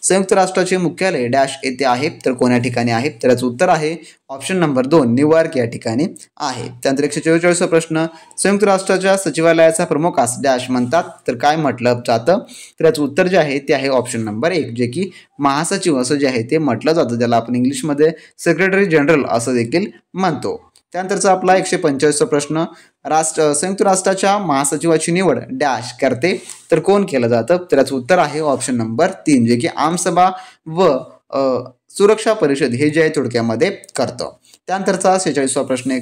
संयुक्त राष्ट्राचे मुख्यालय डॅश येथे आहे, तर कोण्या ठिकाणी आहे? तर याचं उत्तर आहे ऑप्शन नंबर 2 न्यूयॉर्क या ठिकाणी आहे. त्यानंतर 144 प्रश्न, संयुक्त राष्ट्राच्या सचिवालयाचा प्रमुखास डॅश म्हणतात, तर काय म्हटलं जातं? तर याचं उत्तर जे आहे ते आहे ऑप्शन नंबर 1 जे की महासचिव असं जे आहे ते म्हटलं जातं, ज्याला आपण इंग्लिशमध्ये सेक्रेटरी जनरल असं देखील म्हणतो. त्यानंतरचा आपला 145 प्रश्न, संयुक्त राष्ट्राच्या महासचिवाची निवड डॅश करते, तर कोण केलं जातं? तर याचं उत्तर आहे ऑप्शन नंबर 3 जे की आमसभा व सुरक्षा परिषद हे जे आहे थोडक्यामध्ये करतं. त्यानंतरचा 46 प्रश्न,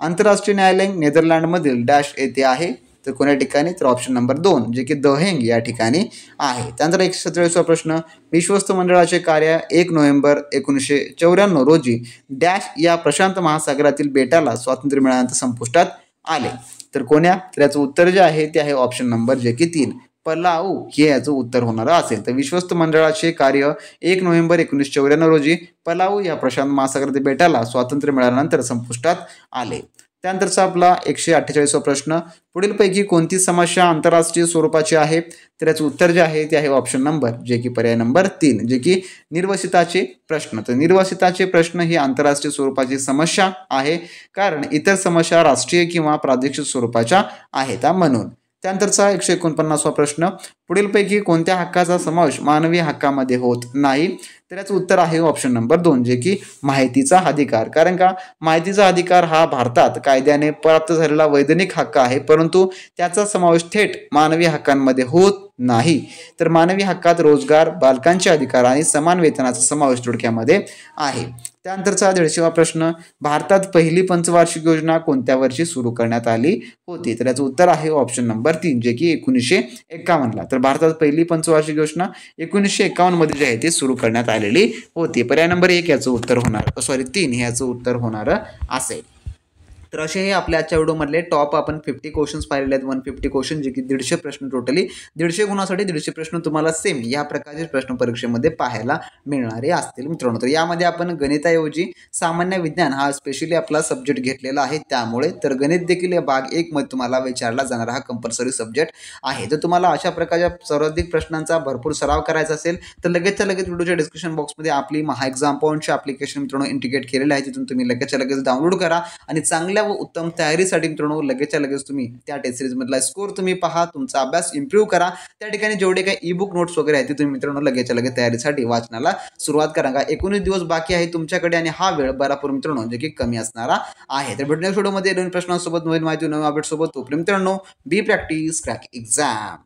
आंतरराष्ट्रीय न्यायालय नेदरलँडमधील डॅश येथे आहे, तर कोण्या ठिकाणी? तर ऑप्शन नंबर 2 जे की द हेग या ठिकाणी आहे. त्यानंतर 147 प्रश्न, विश्वस्त मंडळाचे कार्य 1 नोव्हेंबर 1994 रोजी डॅश या प्रशांत महासागरातील बेटाला स्वातंत्र्य मिळाल्यानंतर संपुष्टात आले, तर कोण्या? तर याचं उत्तर जे आहे ते आहे ऑप्शन नंबर जे की 3 पलाऊ हे याचं उत्तर होणार असेल. तर विश्वस्त मंडळाचे कार्य 1 नोव्हेंबर 1994 रोजी पलाऊ या प्रशांत महासागरातील बेटाला स्वातंत्र्य मिळाल्यानंतर संपुष्टात आले. त्यानंतरचा आपला 148 प्रश्न, पुढीलपैकी कोणती समस्या आंतरराष्ट्रीय स्वरूपाची आहे? तर याचं उत्तर जे आहे ते आहे ऑप्शन नंबर जे की पर्याय नंबर 3 जे की निर्वासिताचे प्रश्न. तर निर्वासिताचे प्रश्न ही आंतरराष्ट्रीय स्वरूपाची समस्या आहे, कारण इतर समस्या राष्ट्रीय किंवा प्रादेशिक स्वरूपाच्या आहेत म्हणून. त्यानंतरचा 149 प्रश्न, पुढीलपैकी कोणत्या हक्काचा समावेश मानवी हक्कामध्ये होत नाही? तर याचं उत्तर आहे ऑप्शन नंबर 2 जे की माहितीचा अधिकार. कारण का माहितीचा अधिकार हा भारतात कायद्याने प्राप्त झालेला वैधानिक हक्क आहे, परंतु त्याचा समावेश थेट मानवी हक्कांमध्ये होत नाही. तर मानवी हक्कात रोजगार, बालकांचे अधिकार आणि समान वेतनाचा समावेश थोडक्यामध्ये आहे. त्यानंतरचा 150 प्रश्न, भारतात पहिली पंचवार्षिक योजना कोणत्या वर्षी सुरू करण्यात आली होती? तर याचं उत्तर आहे ऑप्शन नंबर 3 जे की 1951ला. तर भारतात पहिली पंचवार्षिक योजना 1951 मध्ये जे आहे ते सुरू करण्यात आलेली होती. पर्याय नंबर 1 याचं उत्तर होणार 3 हे याचं उत्तर होणार असेल. तर असे हे आपल्या आजच्या व्हिडिओमधले टॉप आपण 50 क्वेश्चन्स पाहिलेले आहेत. 150 क्वेश्चन जे की 150 प्रश्न टोटली 150 गुणासाठी 150 प्रश्न तुम्हाला सेम या प्रकारचे प्रश्न परीक्षेमध्ये पाहायला मिळणारे असतील मित्रांनो. तर यामध्ये आपण गणिताऐवजी सामान्य विज्ञान हा स्पेशली आपला सब्जेक्ट घेतलेला आहे, त्यामुळे तर गणित देखील भाग 1 मध्ये तुम्हाला विचारला जाणारा हा कंपल्सरी सब्जेक्ट आहे. तर तुम्हाला अशा प्रकारच्या सर्वाधिक प्रश्नांचा भरपूर सराव करायचा असेल तर लगेचच्या लगेच व्हिडिओच्या डिस्क्रिप्शन बॉक्समध्ये आपली महा एक्झाम पॉईंटचे ॲप्लिकेशन मित्रांनो इंटिग्रेट केलेले आहे, तिथून तुम्ही लगेचच्या लगेच डाउनलोड करा आणि चांगल्या व उत्तम तयारीसाठी मित्रांनो लगेचच्या लगेच तुम्ही त्या टेस्ट सिरीज मधला स्कोर तुम्ही पहा, तुमचा अभ्यास इम्प्रूव्ह करा. त्या ठिकाणी जेवढे काही ई बुक नोट्स वगैरे आहेत ते तुम्ही मित्रांनो लगेचच्या लगेच तयारीसाठी वाचनाला सुरुवात करा. 19 दिवस बाकी आहे तुमच्याकडे आणि हा वेळ बराबर मित्रांनो जे की कमी असणारा आहे. तर भेटूया व्हिडिओमध्ये नवीन प्रश्नांसोबत, नवीन माहिती, नवीन अपडेट सोबत. तोपर्यंत मित्रांनो बी प्रॅक्टिस क्रॅक एक्झाम.